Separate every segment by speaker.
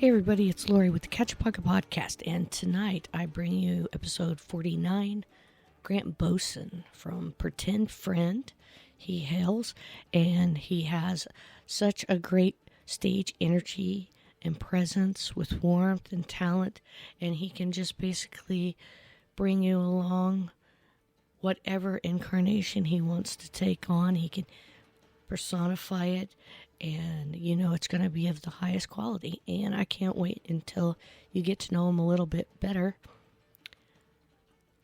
Speaker 1: Hey everybody, it's Lori with the Catch a Pocket Podcast, and tonight I bring you episode 49, Grant Boesen from Pretend Friend. He hails, and he has such a great stage energy and presence with warmth and talent, and he can just basically bring you along whatever incarnation he wants to take on. He can personify it, and you know it's going to be of the highest quality, and I can't wait until you get to know him a little bit better.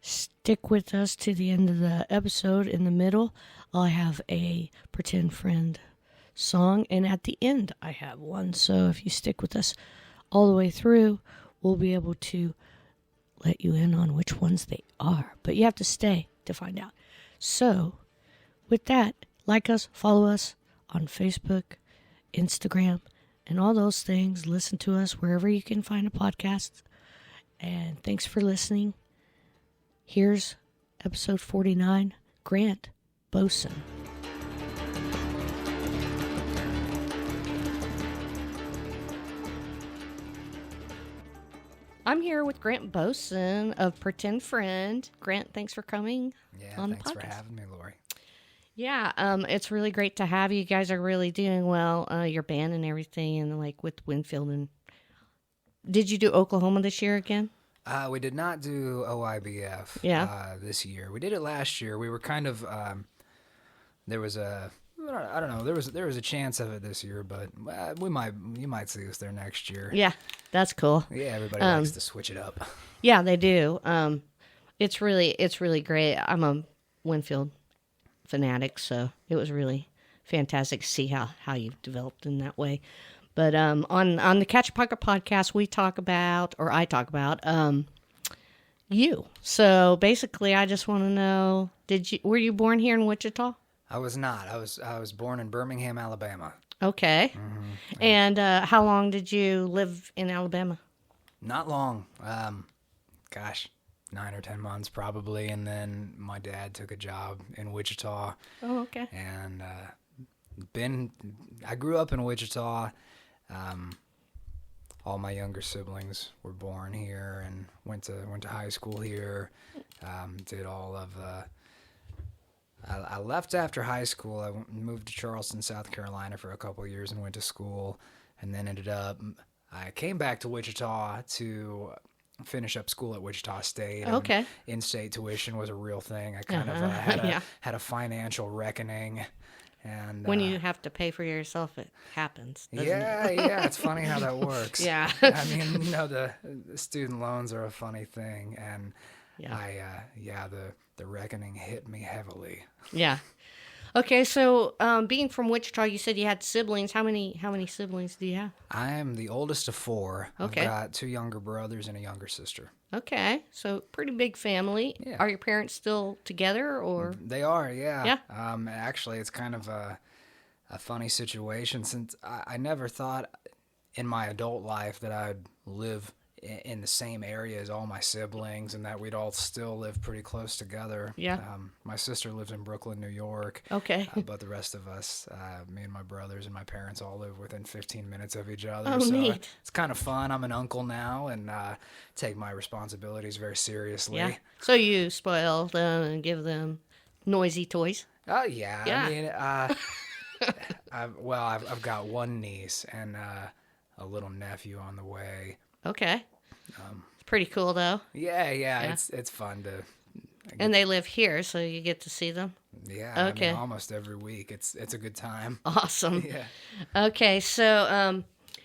Speaker 1: Stick with us to the end of the episode. In the middle, I'll have a Pretend Friend song, and at the end I have one, so if you stick with us all the way through, we'll be able to let you in on which ones they are, but you have to stay to find out. So with that, like us, follow us on Facebook, Instagram, and all those things. Listen to us wherever you can find a podcast. And thanks for listening. Here's episode 49, Grant Boesen. I'm here with Grant Boesen of Pretend Friend. Grant, thanks for coming on the podcast.
Speaker 2: Thanks for having me, Lori.
Speaker 1: Yeah, it's really great to have you. You guys are really doing well, your band and everything, and like with Winfield. And did you do Oklahoma this year again?
Speaker 2: We did not do OIBF this year. We did it last year. We were kind of there was a I don't know, there was a chance of it this year, but you might see us there next year.
Speaker 1: Yeah, that's cool.
Speaker 2: Yeah, everybody likes to switch it up.
Speaker 1: Yeah, they do. It's really great. I'm a Winfield fanatic, so it was really fantastic to see how you've developed in that way. But on the Catch a Pocket podcast, I talk about you. So basically, I just want to know, were you born here in Wichita?
Speaker 2: I was not. I was born in Birmingham, Alabama.
Speaker 1: Okay. Mm-hmm. And how long did you live in Alabama?
Speaker 2: Not long. 9 or 10 months probably, and then my dad took a job in Wichita.
Speaker 1: Oh, okay.
Speaker 2: And I grew up in Wichita. All my younger siblings were born here and went to high school here. Did all of I left after high school. I moved to Charleston, South Carolina for a couple of years and went to school, and then I came back to Wichita to finish up school at Wichita State.
Speaker 1: Okay.
Speaker 2: In-state tuition was a real thing. I kind of had a financial reckoning. And
Speaker 1: when you have to pay for yourself, it happens.
Speaker 2: Yeah, it's funny how that works.
Speaker 1: Yeah.
Speaker 2: I mean, the student loans are a funny thing, and the reckoning hit me heavily.
Speaker 1: Yeah. Okay, so being from Wichita, you said you had siblings. How many siblings do you have?
Speaker 2: I am the oldest of 4.
Speaker 1: Okay.
Speaker 2: I've got 2 younger brothers and a younger sister.
Speaker 1: Okay, so pretty big family. Yeah. Are your parents still together, or?
Speaker 2: They are, yeah.
Speaker 1: Yeah.
Speaker 2: Actually, it's kind of a funny situation, since I never thought in my adult life that I'd live in the same area as all my siblings, and that we'd all still live pretty close together.
Speaker 1: Yeah.
Speaker 2: My sister lives in Brooklyn, New York.
Speaker 1: Okay.
Speaker 2: But the rest of us, me and my brothers and my parents, all live within 15 minutes of each other.
Speaker 1: Oh,
Speaker 2: so
Speaker 1: neat.
Speaker 2: It's kind of fun. I'm an uncle now, and take my responsibilities very seriously.
Speaker 1: Yeah. So you spoil them and give them noisy toys?
Speaker 2: Oh, yeah.
Speaker 1: Yeah.
Speaker 2: I mean, I've got one niece and a little nephew on the way.
Speaker 1: Okay. It's pretty cool, though.
Speaker 2: Yeah. It's fun to.
Speaker 1: And they live here, so you get to see them?
Speaker 2: Yeah.
Speaker 1: Okay.
Speaker 2: I mean, almost every week. It's a good time.
Speaker 1: Awesome.
Speaker 2: Yeah.
Speaker 1: Okay, so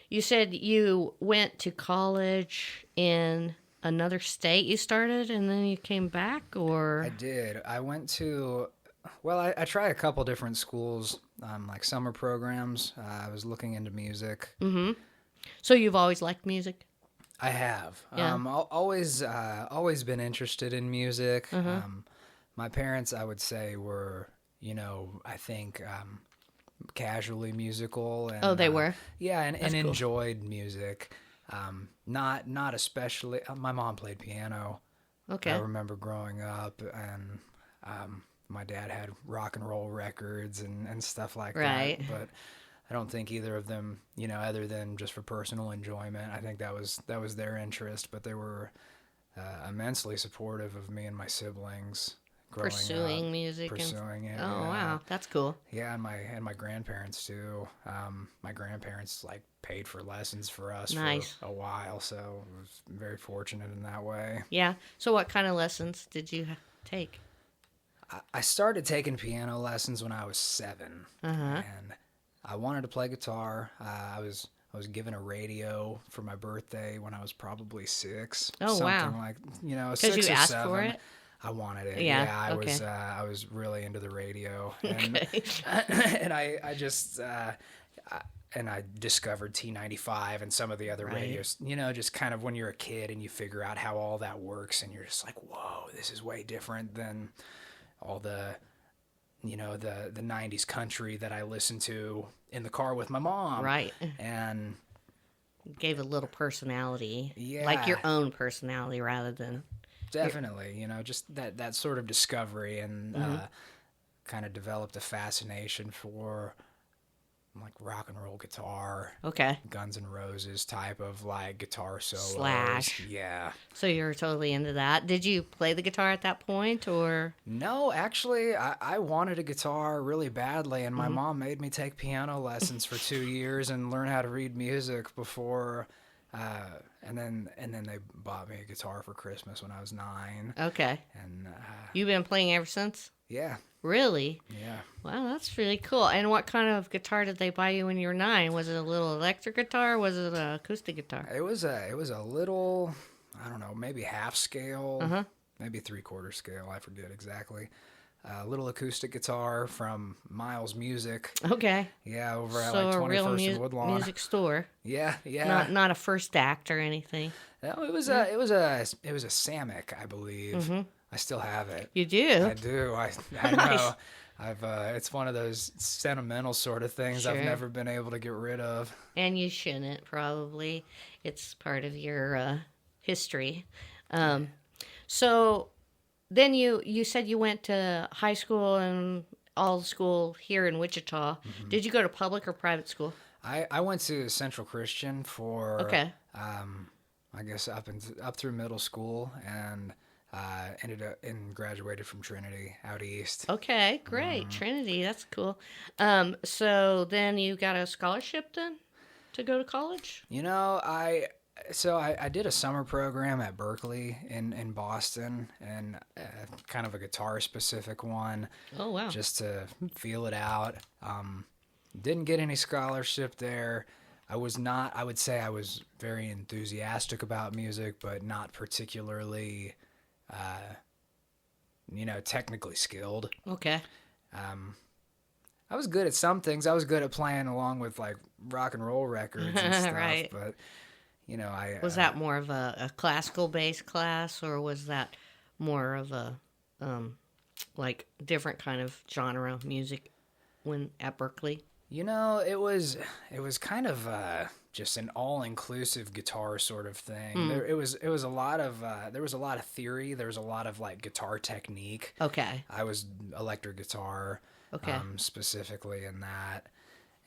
Speaker 1: you said you went to college in another state you started, and then you came back, or?
Speaker 2: I did. I went to. Well, I tried a couple different schools, like summer programs. I was looking into music.
Speaker 1: Mm-hmm. So you've always liked music?
Speaker 2: I have.
Speaker 1: Yeah.
Speaker 2: Always been interested in music.
Speaker 1: Uh-huh.
Speaker 2: My parents, I would say, were, I think, casually musical. And,
Speaker 1: they were?
Speaker 2: Yeah, and
Speaker 1: cool.
Speaker 2: enjoyed music. Not especially. My mom played piano.
Speaker 1: Okay.
Speaker 2: I remember growing up, and my dad had rock and roll records and stuff like
Speaker 1: right.
Speaker 2: that. I don't think either of them, other than just for personal enjoyment, I think that was their interest. But they were immensely supportive of me and my siblings growing
Speaker 1: Pursuing
Speaker 2: up,
Speaker 1: music.
Speaker 2: pursuing it.
Speaker 1: Oh, wow. That's cool.
Speaker 2: Yeah, and my grandparents too. My grandparents like paid for lessons for us
Speaker 1: Nice.
Speaker 2: for a while, so I was very fortunate in that way.
Speaker 1: Yeah. So what kind of lessons did you take?
Speaker 2: I started taking piano lessons when I was 7, and I wanted to play guitar. I was given a radio for my birthday when I was probably 6.
Speaker 1: Oh,
Speaker 2: something
Speaker 1: wow.
Speaker 2: like 6
Speaker 1: Because you
Speaker 2: or
Speaker 1: asked
Speaker 2: 7.
Speaker 1: for it?
Speaker 2: I wanted it.
Speaker 1: Yeah,
Speaker 2: Yeah, I was really into the radio, and
Speaker 1: Okay.
Speaker 2: and I just and I discovered T95 and some of the other
Speaker 1: Right.
Speaker 2: radios. Just kind of when you're a kid and you figure out how all that works, and you're just like, whoa, this is way different than all the the 90s country that I listened to in the car with my mom.
Speaker 1: Right.
Speaker 2: And
Speaker 1: Gave a little personality.
Speaker 2: Yeah.
Speaker 1: Like your own personality rather than...
Speaker 2: definitely, just that sort of discovery, and kind of developed a fascination for like rock and roll guitar,
Speaker 1: Okay.
Speaker 2: Guns N' Roses type of like guitar solos.
Speaker 1: Slash.
Speaker 2: Yeah.
Speaker 1: So you're totally into that. Did you play the guitar at that point, or?
Speaker 2: No, actually, I wanted a guitar really badly, and my mom made me take piano lessons for 2 years and learn how to read music before, and then they bought me a guitar for Christmas when I was 9.
Speaker 1: Okay.
Speaker 2: And
Speaker 1: You've been playing ever since?
Speaker 2: yeah,
Speaker 1: Really?
Speaker 2: yeah.
Speaker 1: Wow, that's really cool. And what kind of guitar did they buy you when you were 9? Was it a little electric guitar, or was it an acoustic guitar?
Speaker 2: It was a little, I don't know, maybe half scale, maybe 3/4 scale. I forget exactly. A little acoustic guitar from Miles Music.
Speaker 1: Okay.
Speaker 2: Yeah, over at
Speaker 1: So
Speaker 2: like
Speaker 1: a real
Speaker 2: 21st and Woodlawn.
Speaker 1: music store.
Speaker 2: Yeah, yeah.
Speaker 1: Not a first act or anything.
Speaker 2: No, it was a Samick, I believe. I still have it.
Speaker 1: You do?
Speaker 2: I do. I
Speaker 1: Nice.
Speaker 2: know. I've it's one of those sentimental sort of things
Speaker 1: Sure.
Speaker 2: I've never been able to get rid of.
Speaker 1: And you shouldn't, probably. It's part of your history. So then you said you went to high school and all school here in Wichita. Did you go to public or private school?
Speaker 2: I went to Central Christian for
Speaker 1: Okay.
Speaker 2: I guess up through middle school, and ended up and graduated from Trinity out east.
Speaker 1: Okay, great. Trinity, that's cool. So then you got a scholarship then to go to college?
Speaker 2: I did a summer program at Berkeley in Boston, and kind of a guitar specific one,
Speaker 1: Oh, wow.
Speaker 2: just to feel it out. Didn't get any scholarship there. I would say I was very enthusiastic about music, but not particularly, technically skilled.
Speaker 1: Okay.
Speaker 2: I was good at some things. I was good at playing along with like rock and roll records and stuff,
Speaker 1: Right.
Speaker 2: but I
Speaker 1: Was that more of a classical based class, or was that more of a like different kind of genre of music when at Berkeley?
Speaker 2: it was kind of just an all-inclusive guitar sort of thing. It was a lot of there was a lot of theory. There was a lot of like guitar technique.
Speaker 1: Okay.
Speaker 2: I was electric guitar,
Speaker 1: Okay.
Speaker 2: specifically in that,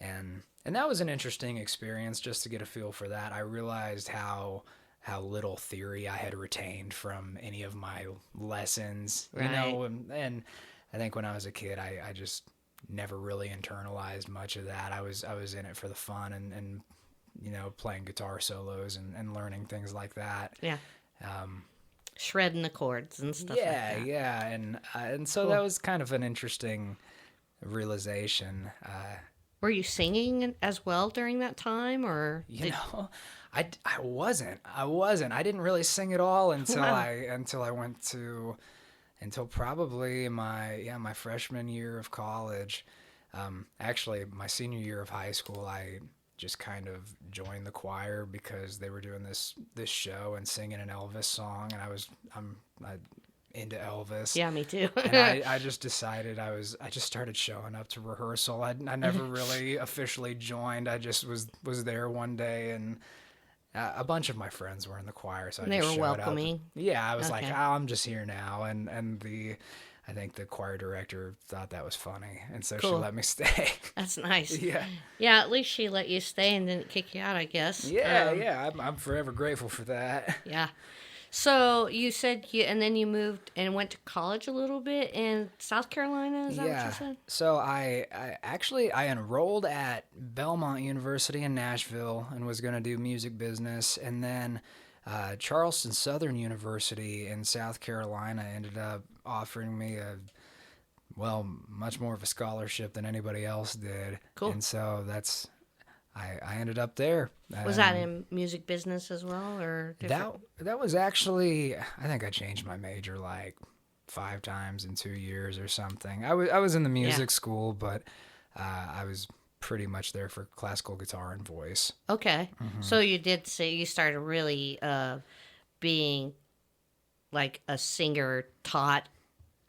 Speaker 2: and that was an interesting experience just to get a feel for that. I realized how little theory I had retained from any of my lessons,
Speaker 1: Right.
Speaker 2: and I think when I was a kid, I just never really internalized much of that. I was in it for the fun and playing guitar solos and learning things like that.
Speaker 1: Yeah. Shredding the chords and stuff
Speaker 2: Yeah,
Speaker 1: like that.
Speaker 2: yeah, and so
Speaker 1: Cool.
Speaker 2: that was kind of an interesting realization.
Speaker 1: Were you singing as well during that time, or
Speaker 2: I wasn't. I didn't really sing at all until
Speaker 1: Wow.
Speaker 2: I went to until probably my freshman year of college. Actually, my senior year of high school, I just kind of joined the choir because they were doing this show and singing an Elvis song, and I'm into Elvis.
Speaker 1: Yeah, me too.
Speaker 2: And I just decided I just started showing up to rehearsal. I never really officially joined. I just was there one day, and a bunch of my friends were in the choir, so
Speaker 1: And
Speaker 2: I
Speaker 1: they
Speaker 2: just
Speaker 1: were
Speaker 2: showed
Speaker 1: welcoming?
Speaker 2: up. Yeah, I was like,
Speaker 1: Okay.
Speaker 2: I'm just here now, and I think the choir director thought that was funny, and so she
Speaker 1: Cool.
Speaker 2: let me stay.
Speaker 1: That's nice.
Speaker 2: Yeah.
Speaker 1: Yeah, at least she let you stay and didn't kick you out, I guess.
Speaker 2: Yeah. I'm forever grateful for that.
Speaker 1: Yeah. So you said and then you moved and went to college a little bit in South Carolina. Is that what you said?
Speaker 2: So I enrolled at Belmont University in Nashville and was going to do music business, and then Charleston Southern University in South Carolina ended up offering me much more of a scholarship than anybody else did.
Speaker 1: Cool.
Speaker 2: And so I ended up there.
Speaker 1: Was that in music business as well, or different?
Speaker 2: That was actually, I think I changed my major like 5 times in 2 years or something. I was in the music school, but I was pretty much there for classical guitar and voice.
Speaker 1: Okay.
Speaker 2: Mm-hmm.
Speaker 1: So you did say you started really being like a singer taught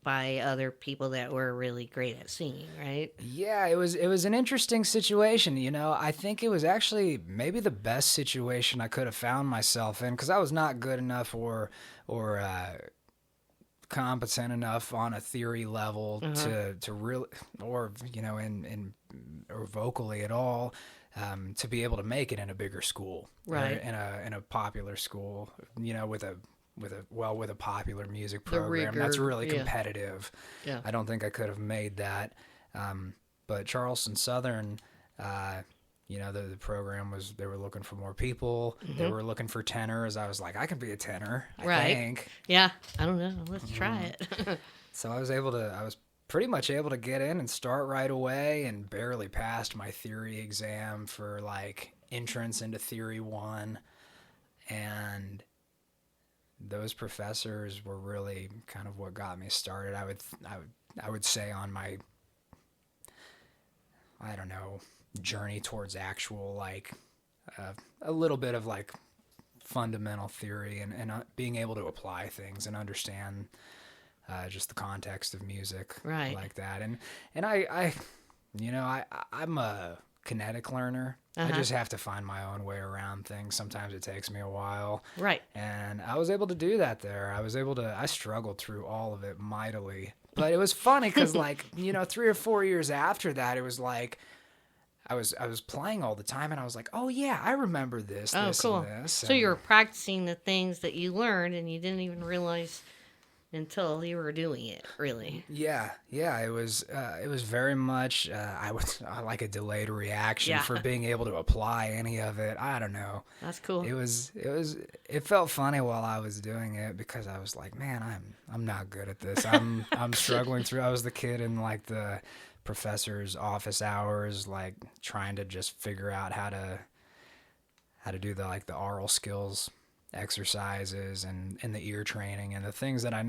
Speaker 1: by other people that were really great at singing, right?
Speaker 2: Yeah, it was an interesting situation. I think it was actually maybe the best situation I could have found myself in, because I was not good enough or competent enough on a theory level to really, or or vocally at all, to be able to make it in a bigger school,
Speaker 1: right?
Speaker 2: In a popular school, with a popular music program
Speaker 1: rigor,
Speaker 2: that's really competitive.
Speaker 1: Yeah.
Speaker 2: I don't think I could have made that. But Charleston Southern, the program they were looking for more people. They were looking for tenors. I was like, I can be a tenor, I think.
Speaker 1: Yeah. I don't know. Let's try it.
Speaker 2: So I was pretty much able to get in and start right away, and barely passed my theory exam for like entrance into Theory 1. And those professors were really kind of what got me started. I would say on my, I don't know, journey towards actual like a little bit of like fundamental theory and being able to apply things and understand just the context of music,
Speaker 1: right?
Speaker 2: Like that. And I'm a kinetic learner. I just have to find my own way around things. Sometimes it takes me a while.
Speaker 1: Right.
Speaker 2: And I was able to do that there. I struggled through all of it mightily. But it was funny because 3 or 4 years after that, it was like I was playing all the time, and I was like, oh yeah, I remember this, this,
Speaker 1: cool.
Speaker 2: and this.
Speaker 1: So you were practicing the things that you learned, and you didn't even realize until you were doing it, really.
Speaker 2: Yeah. It was very much I like a delayed reaction for being able to apply any of it. I don't know.
Speaker 1: That's cool.
Speaker 2: It felt funny while I was doing it, because I was like, man, I'm not good at this. I'm struggling through. I was the kid in like the professor's office hours, like trying to just figure out how to do the oral skills exercises and the ear training and the things that I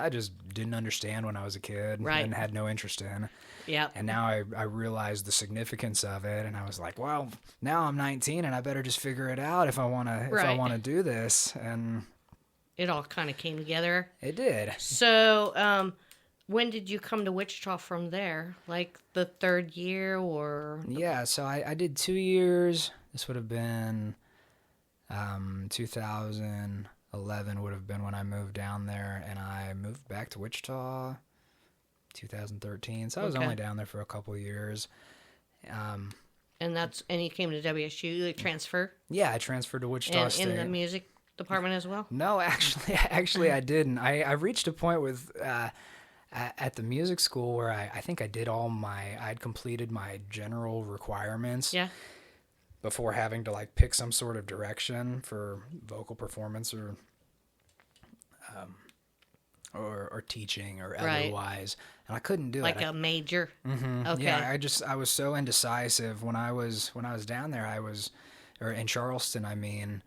Speaker 2: just didn't understand when I was a kid,
Speaker 1: right,
Speaker 2: and had no interest in.
Speaker 1: Yeah.
Speaker 2: And now I realized the significance of it, and I was like, well, now I'm 19 and I better just figure it out if I want to do this. And
Speaker 1: it all kind of came together.
Speaker 2: It did.
Speaker 1: So, when did you come to Wichita from there? Like the third year or?
Speaker 2: Yeah, so I did 2 years. This would have been 2011 would have been when I moved down there, and I moved back to Wichita 2013. So I was only down there for a couple of years.
Speaker 1: And you came to WSU, like transfer?
Speaker 2: Yeah, I transferred to Wichita State.
Speaker 1: In the music department as well?
Speaker 2: No, actually I didn't. I reached a point with at the music school where I think I did I'd completed my general requirements.
Speaker 1: Yeah.
Speaker 2: Before having to like pick some sort of direction for vocal performance or teaching or otherwise, and I couldn't do it.
Speaker 1: Like a major.
Speaker 2: Mm-hmm.
Speaker 1: Okay.
Speaker 2: Yeah, I was so indecisive when I was down there. Or in Charleston. I mean,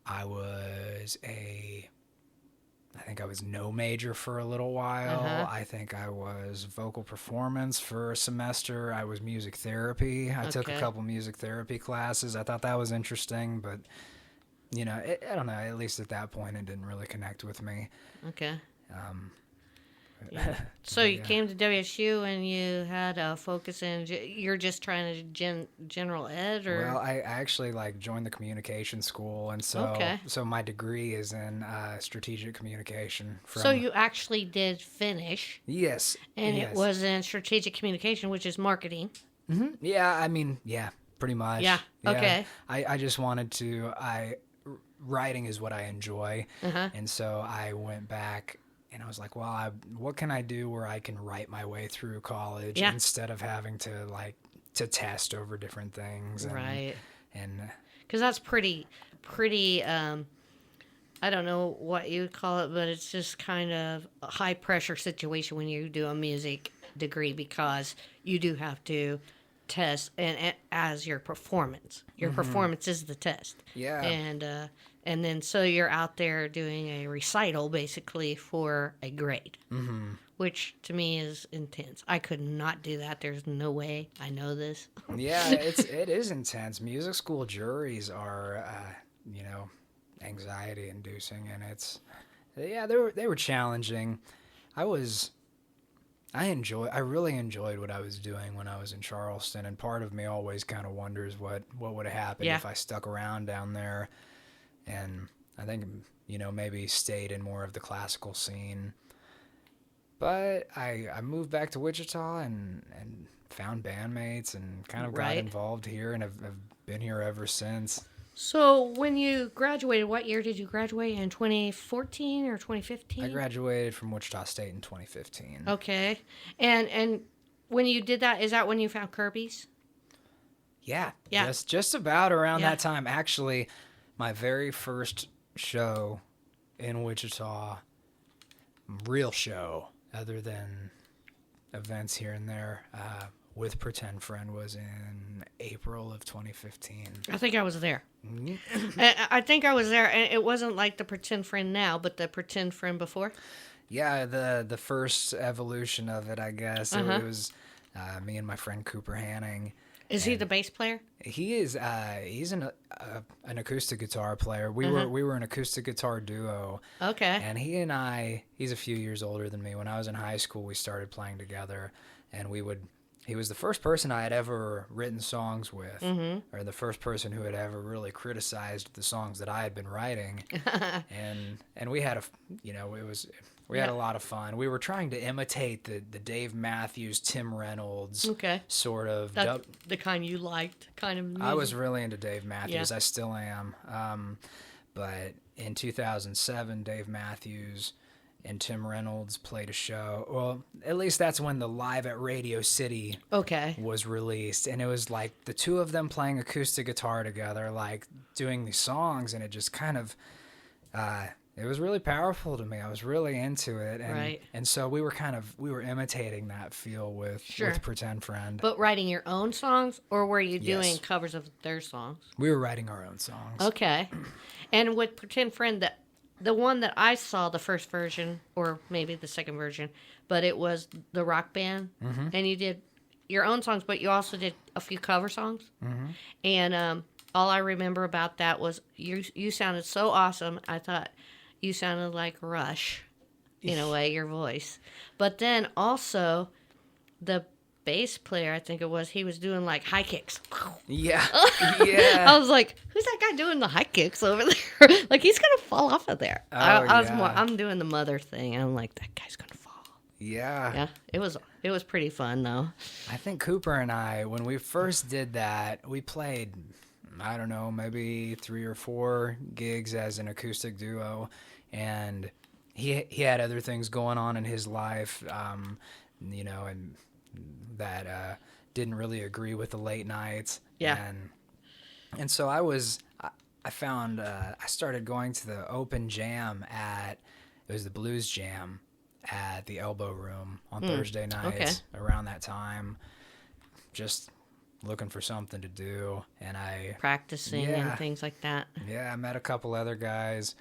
Speaker 2: I think I was no major for a little while. I think I was vocal performance for a semester. I was music therapy. I took a couple music therapy classes. I thought that was interesting, but I don't know. At least at that point, it didn't really connect with me.
Speaker 1: Okay. Yeah. So you came to WSU and you had a focus in, you're just trying to general ed, or?
Speaker 2: Well, I actually like joined the communication school, and so my degree is in strategic communication.
Speaker 1: So you actually did finish.
Speaker 2: Yes.
Speaker 1: And
Speaker 2: yes.
Speaker 1: it was in strategic communication, which is marketing.
Speaker 2: Mm-hmm. Yeah, I mean, yeah, pretty much.
Speaker 1: Yeah. Okay.
Speaker 2: I just wanted to. Writing is what I enjoy, and so I went back. And I was like, well, what can I do where I can write my way through college instead of having to test over different things?
Speaker 1: Right.
Speaker 2: And
Speaker 1: because that's pretty, I don't know what you would call it, but it's just kind of a high pressure situation when you do a music degree, because you do have to test and as your performance. Your performance is the test.
Speaker 2: Yeah.
Speaker 1: And then so you're out there doing a recital basically for a grade, which to me is intense. I could not do that. There's no way. I know this.
Speaker 2: Yeah, it is intense. Music school juries are, anxiety inducing, and they were challenging. I really enjoyed what I was doing when I was in Charleston, and part of me always kind of wonders what would have happened if I stuck around down there. And I think, maybe stayed in more of the classical scene. But I moved back to Wichita and found bandmates and kind of got involved here, and have been here ever since.
Speaker 1: So when you graduated, what year did you graduate? In 2014 or 2015?
Speaker 2: I graduated from Wichita State in 2015.
Speaker 1: Okay. And when you did that, is that when you found Kirby's?
Speaker 2: Yeah. Just about around that time. Actually, my very first show in Wichita, real show, other than events here and there, with Pretend Friend, was in April of 2015.
Speaker 1: I think I was there.
Speaker 2: Mm-hmm.
Speaker 1: I think I was there, and it wasn't like the Pretend Friend now, but the Pretend Friend before.
Speaker 2: Yeah, the first evolution of it, I guess. It was me and my friend Cooper Hanning.
Speaker 1: Is he the bass player?
Speaker 2: He is. He's an acoustic guitar player. We were an acoustic guitar duo.
Speaker 1: Okay.
Speaker 2: And he and I, he's a few years older than me. When I was in high school, we started playing together, and he was the first person I had ever written songs with, or the first person who had ever really criticized the songs that I had been writing. and we had we had a lot of fun. We were trying to imitate the Dave Matthews, Tim Reynolds sort of.
Speaker 1: That's the kind you liked, kind of music.
Speaker 2: I was really into Dave Matthews. I still am. But in 2007, Dave Matthews and Tim Reynolds played a show. Well, at least that's when the Live at Radio City was released. And it was like the two of them playing acoustic guitar together, like doing these songs. And it just kind of... it was really powerful to me. I was really into it. And so we were imitating that feel with Pretend Friend.
Speaker 1: But writing your own songs, or were you doing covers of their songs?
Speaker 2: We were writing our own songs.
Speaker 1: Okay. And with Pretend Friend, the one that I saw, the first version, or maybe the second version, but it was the rock band. And you did your own songs, but you also did a few cover songs. And all I remember about that was you sounded so awesome. I thought... You sounded like Rush, in a way, your voice. But then also, the bass player, I think it was, he was doing like high kicks.
Speaker 2: Yeah.
Speaker 1: I was like, who's that guy doing the high kicks over there? Like, he's going to fall off of there. I'm doing the mother thing, and I'm like, that guy's going to fall.
Speaker 2: Yeah.
Speaker 1: Yeah, it was pretty fun, though.
Speaker 2: I think Cooper and I, when we first did that, we played... I don't know, maybe 3 or 4 gigs as an acoustic duo, and he had other things going on in his life, and that didn't really agree with the late nights. Yeah. And so I started going to the open jam it was the Blues Jam at the Elbow Room on Thursday nights around that time. Just looking for something to do, and
Speaker 1: practicing and things like that.
Speaker 2: Yeah, I met a couple other guys,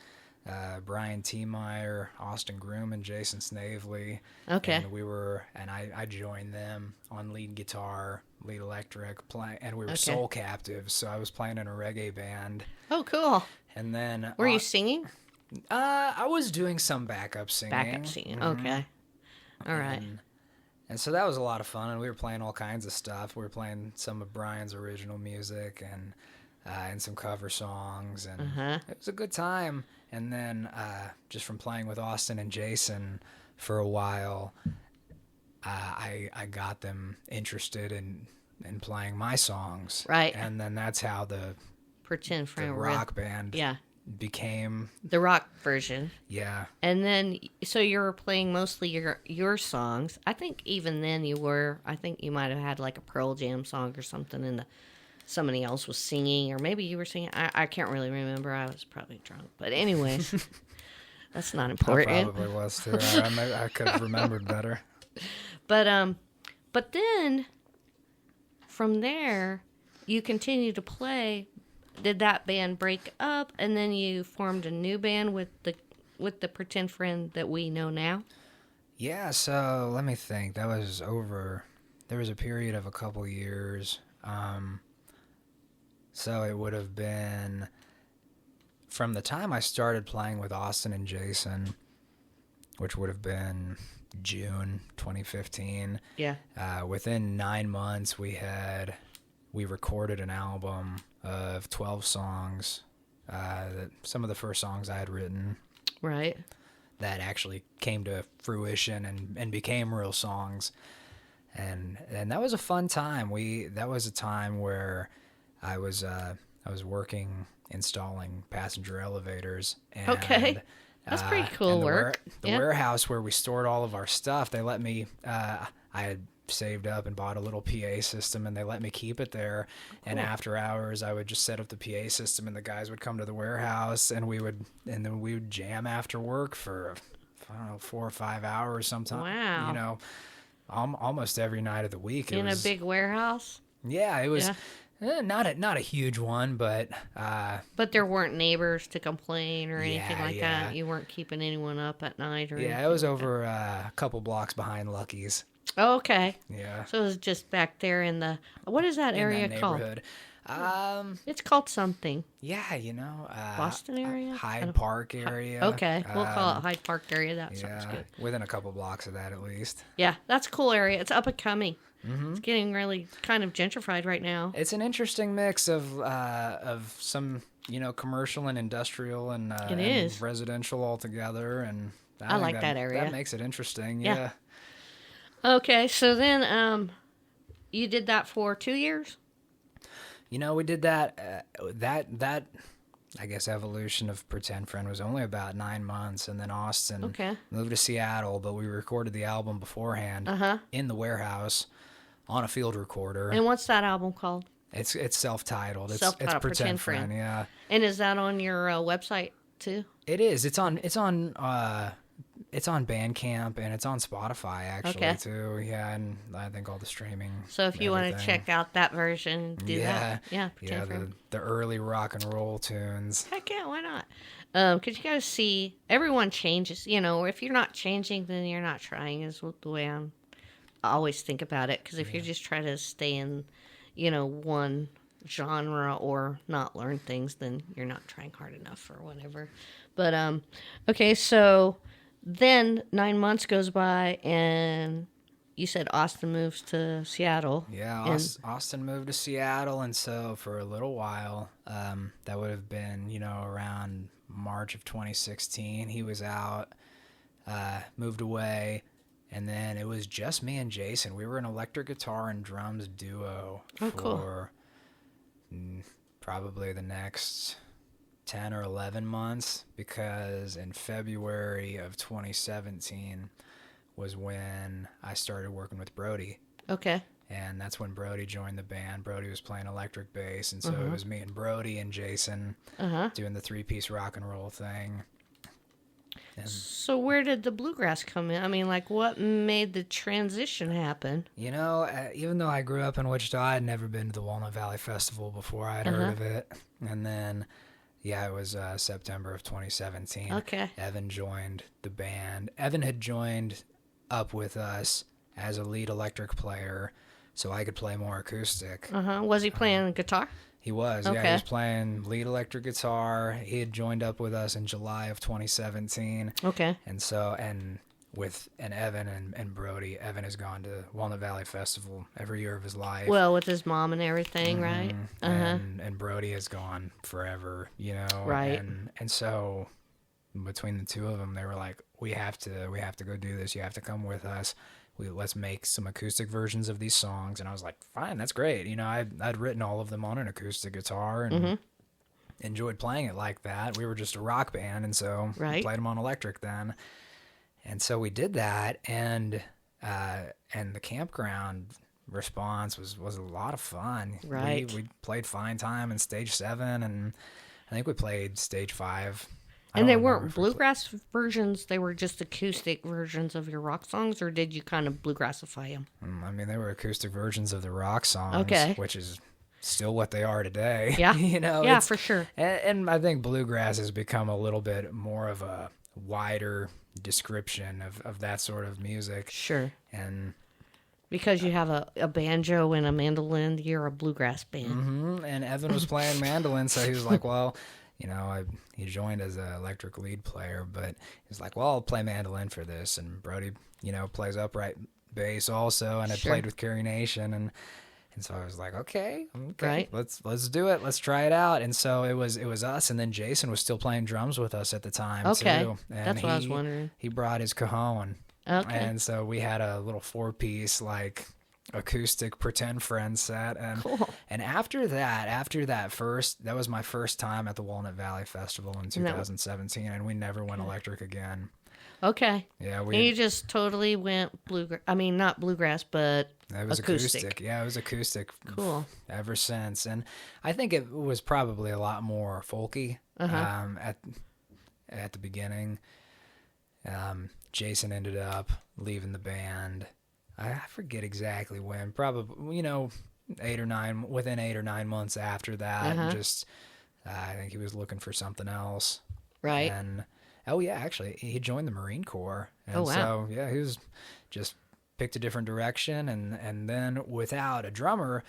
Speaker 2: Brian T. Meyer, Austin Groom, and Jason Snavely. Okay. And I joined them on lead guitar, lead electric, and we were soul captives, so I was playing in a reggae band.
Speaker 1: Oh, cool.
Speaker 2: And then...
Speaker 1: Were you singing?
Speaker 2: I was doing some backup singing.
Speaker 1: Okay. All right.
Speaker 2: And so that was a lot of fun, and we were playing all kinds of stuff. We were playing some of Brian's original music and some cover songs, and it was a good time. And then just from playing with Austin and Jason for a while, I got them interested in playing my songs.
Speaker 1: Right.
Speaker 2: And then that's how the
Speaker 1: Pretend Friend
Speaker 2: rock band became
Speaker 1: the rock version.
Speaker 2: Yeah.
Speaker 1: And then, so you were playing mostly your songs. I think even then I think you might have had like a Pearl Jam song or something, and somebody else was singing, or maybe you were singing. I can't really remember. I was probably drunk. But anyways, that's not important.
Speaker 2: I probably was too. I could have remembered better.
Speaker 1: But then from there, you continued to play. Did that band break up, and then you formed a new band with the Pretend Friend that we know now?
Speaker 2: Yeah, so let me think. That was over. There was a period of a couple years. So it would have been from the time I started playing with Austin and Jason, which would have been June 2015.
Speaker 1: Yeah.
Speaker 2: Within 9 months, we recorded an album of 12 songs. Some of the first songs I had written.
Speaker 1: Right.
Speaker 2: That actually came to fruition and became real songs. And that was a fun time. That was a time where I was working installing passenger elevators. And,
Speaker 1: okay. That's pretty cool work.
Speaker 2: The warehouse where we stored all of our stuff, they let me, I had saved up and bought a little PA system, and they let me keep it there. Cool. And after hours, I would just set up the PA system, and the guys would come to the warehouse, and then we would jam after work for, I don't know, 4 or 5 hours sometimes.
Speaker 1: Wow.
Speaker 2: You know, almost every night of the week.
Speaker 1: In a big warehouse?
Speaker 2: Yeah, it was. Yeah. Not a huge one, but
Speaker 1: there weren't neighbors to complain or anything like that. You weren't keeping anyone up at night or anything.
Speaker 2: Yeah, it was over a couple blocks behind Lucky's.
Speaker 1: Oh, okay.
Speaker 2: Yeah.
Speaker 1: So it was just back there in the, what is that area called? It's called something.
Speaker 2: Yeah, you know.
Speaker 1: Boston area?
Speaker 2: Hyde Park area.
Speaker 1: Okay, we'll call it Hyde Park area. That sounds good.
Speaker 2: Within a couple blocks of that at least.
Speaker 1: Yeah, that's a cool area. It's up and coming. Mm-hmm. It's getting really kind of gentrified right now.
Speaker 2: It's an interesting mix of some, commercial and industrial and residential all together, and
Speaker 1: I like that area.
Speaker 2: That makes it interesting. Yeah.
Speaker 1: Okay, so then you did that for 2 years?
Speaker 2: We did that. That I guess evolution of Pretend Friend was only about 9 months, and then Austin moved to Seattle, but we recorded the album beforehand in the warehouse on a field recorder.
Speaker 1: And what's that album called?
Speaker 2: It's self-titled. It's
Speaker 1: Pretend Friend.
Speaker 2: Yeah.
Speaker 1: And is that on your website too?
Speaker 2: It is. It's on Bandcamp, and it's on Spotify actually too. Yeah, and I think all the streaming.
Speaker 1: So if you want to check out that version, do that. Yeah.
Speaker 2: The early rock and roll tunes.
Speaker 1: Heck yeah, why not? Because you got to see, everyone changes. If you're not changing, then you're not trying. Is the way I always think about it. Because if you just try to stay in, one genre or not learn things, then you're not trying hard enough or whatever. But okay, so. Then 9 months goes by, and you said Austin moves to Seattle.
Speaker 2: Yeah, Austin moved to Seattle, and so for a little while, that would have been, around March of 2016. He was out, moved away, and then it was just me and Jason. We were an electric guitar and drums duo for probably the next 10 or 11 months, because in February of 2017 was when I started working with Brody.
Speaker 1: Okay.
Speaker 2: And that's when Brody joined the band. Brody was playing electric bass, and so it was me and Brody and Jason doing the 3-piece rock and roll thing. And
Speaker 1: so where did the bluegrass come in? I mean, what made the transition happen?
Speaker 2: Even though I grew up in Wichita, I had never been to the Walnut Valley Festival before. I had heard of it. And then it was September of 2017.
Speaker 1: Okay.
Speaker 2: Evan joined the band. Evan had joined up with us as a lead electric player, so I could play more acoustic.
Speaker 1: Was he playing guitar?
Speaker 2: He was.
Speaker 1: Okay.
Speaker 2: Yeah, he was playing lead electric guitar. He had joined up with us in July of 2017.
Speaker 1: Okay.
Speaker 2: And and Evan and Brody. Evan has gone to Walnut Valley Festival every year of his life.
Speaker 1: Well, with his mom and everything, right?
Speaker 2: And Brody has gone forever, you know.
Speaker 1: Right.
Speaker 2: And so between the two of them, they were like, we have to go do this. You have to come with us. Let's make some acoustic versions of these songs. And I was like, fine, that's great. You know, I'd written all of them on an acoustic guitar and enjoyed playing it like that. We were just a rock band, and so we played them on electric then. And so we did that, and the campground response was a lot of fun.
Speaker 1: Right.
Speaker 2: We played Fine Time and Stage 7, and I think we played Stage 5.
Speaker 1: And they weren't bluegrass versions, they were just acoustic versions of your rock songs, or did you kind of bluegrassify them?
Speaker 2: I mean, they were acoustic versions of the rock songs,
Speaker 1: okay,
Speaker 2: which is still what they are today.
Speaker 1: Yeah.
Speaker 2: You know,
Speaker 1: yeah, for sure.
Speaker 2: And I think bluegrass has become a little bit more of a wider description of that sort of music.
Speaker 1: Sure.
Speaker 2: And
Speaker 1: because you have a banjo and a mandolin, you're a bluegrass band.
Speaker 2: And Evan was playing mandolin, so he was like, well, you know, he joined as an electric lead player, but he's like, well, I'll play mandolin for this. And Brody, you know, plays upright bass also, and I played with Carrie Nation, and so I was like, okay,
Speaker 1: right.
Speaker 2: let's do it, let's try it out. And so it was us, and then Jason was still playing drums with us at the time too. And
Speaker 1: that's what I was wondering.
Speaker 2: He brought his cajon, and so we had a little 4-piece like acoustic pretend friend set, and
Speaker 1: cool.
Speaker 2: And after that was my first time at the Walnut Valley Festival in 2017, and we never went electric again.
Speaker 1: Okay.
Speaker 2: Yeah,
Speaker 1: and you just totally went bluegrass. I mean, not bluegrass, but
Speaker 2: it was acoustic. Yeah, it was acoustic.
Speaker 1: Cool.
Speaker 2: Ever since, and I think it was probably a lot more folky at the beginning. Jason ended up leaving the band. I forget exactly when. Probably, you know, 8 or 9 months after that. Just I think he was looking for something else.
Speaker 1: Right.
Speaker 2: And oh yeah, actually, he joined the Marine Corps. And
Speaker 1: oh wow.
Speaker 2: So yeah, he was just picked a different direction, and then without a drummer,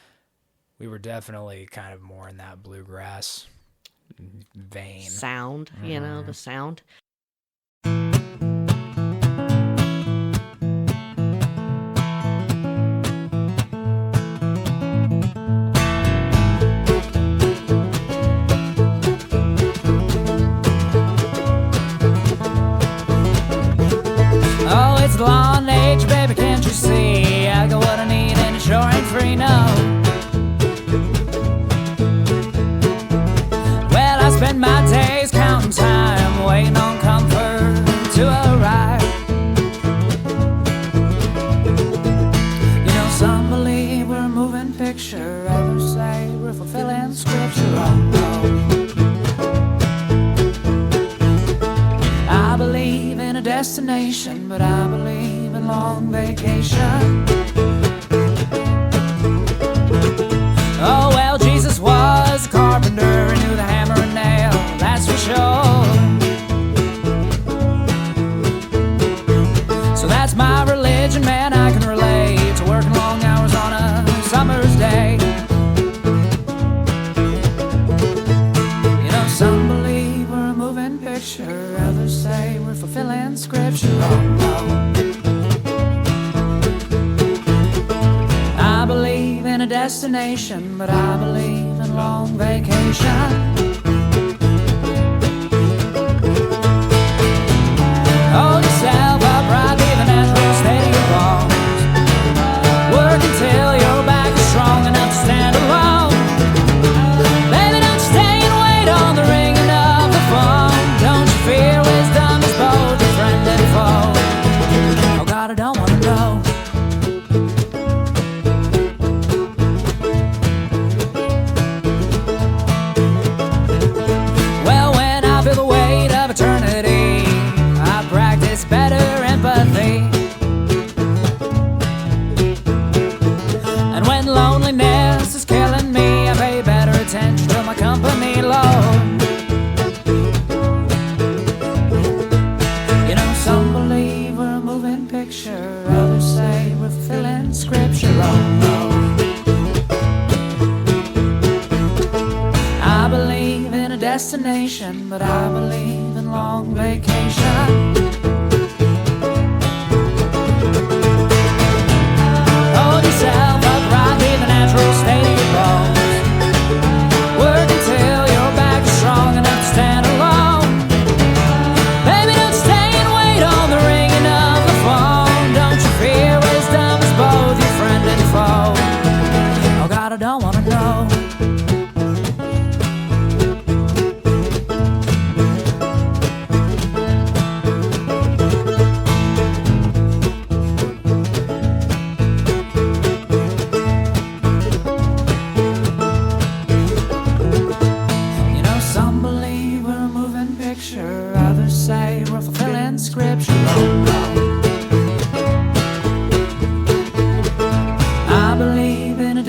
Speaker 2: we were definitely kind of more in that bluegrass vein.
Speaker 1: Sound, you know, the sound.
Speaker 3: Blonde age, baby, can't you see? I got what I need and it sure ain't free, no. Well, I spend my days counting time, waiting on comfort to arrive. You know, some believe we're a moving picture, others say we're fulfilling scripture. Oh no, I believe in a destination, but I believe in long vacation. Oh well, Jesus was a carpenter, he knew the hammer and nail, that's for sure. So that's my religion, man, I can relate to working long hours on a summer's day. You know, some believe we're a moving picture, others say we're fulfilling scripture. Oh no, I believe in a destination, but I believe in long vacation. Hold yourself upright, leave a natural state of your bones. Work until your back is strong enough to stand alone. Baby, don't stay and wait on the ringing of the phone. Don't you fear wisdom is both a friend and foe. Oh God, I don't wanna know. Well, when I feel the weight of eternity, I practice better empathy. And when loneliness is killing me, I pay better attention to my company, Lord. You know, some believe we're a moving picture, others say we're fulfilling scripture. Oh no, I believe in a destination, but I believe in long vacation.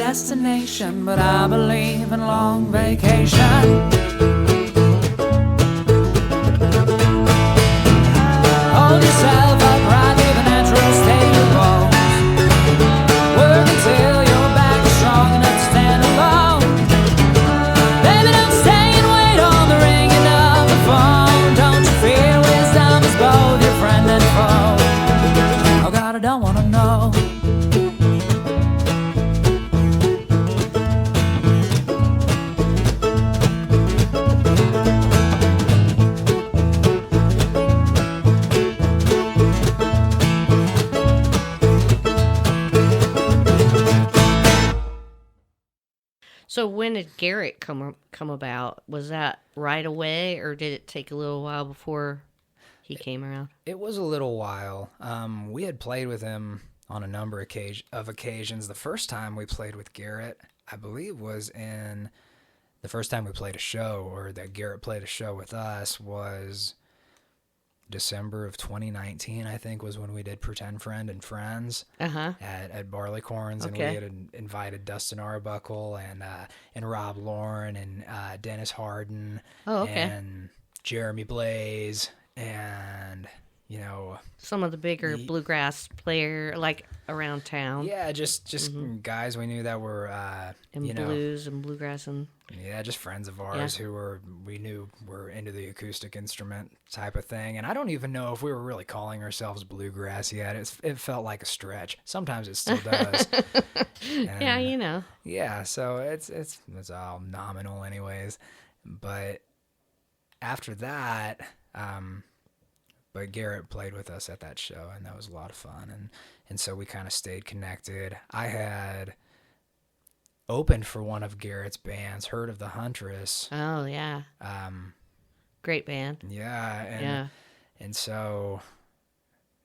Speaker 3: destination, but I believe in long vacation. Hold yourself upright, live a natural state of bones. Work until your back is strong enough to stand alone. Baby, don't stay and wait on the ringing of the phone. Don't you fear wisdom is both your friend and foe? Oh God, I don't wanna know.
Speaker 1: So when did Garrett come about? Was that right away, or did it take a little while before he came around?
Speaker 2: It was a little while. We had played with him on a number of occasions. The first time we played with Garrett, I believe, was in the first time we played a show, or that Garrett played a show with us, was December of 2019, I think, was when we did Pretend Friend and Friends at Barleycorns, and we had invited Dustin Arbuckle and Rob Lauren and Dennis Harden and Jeremy Blaze and
Speaker 1: some of the bigger bluegrass player like around town.
Speaker 2: Yeah, just guys we knew that were
Speaker 1: blues and bluegrass and
Speaker 2: just friends of ours who we knew were into the acoustic instrument type of thing. And I don't even know if we were really calling ourselves bluegrass yet. It felt like a stretch. Sometimes it still does. And, yeah, so it's all nominal anyways. But after that, but Garrett played with us at that show, and that was a lot of fun. And so we kind of stayed connected. I had opened for one of Garrett's bands, Herd of the Huntress.
Speaker 1: Oh, yeah. Great band.
Speaker 2: Yeah. And so,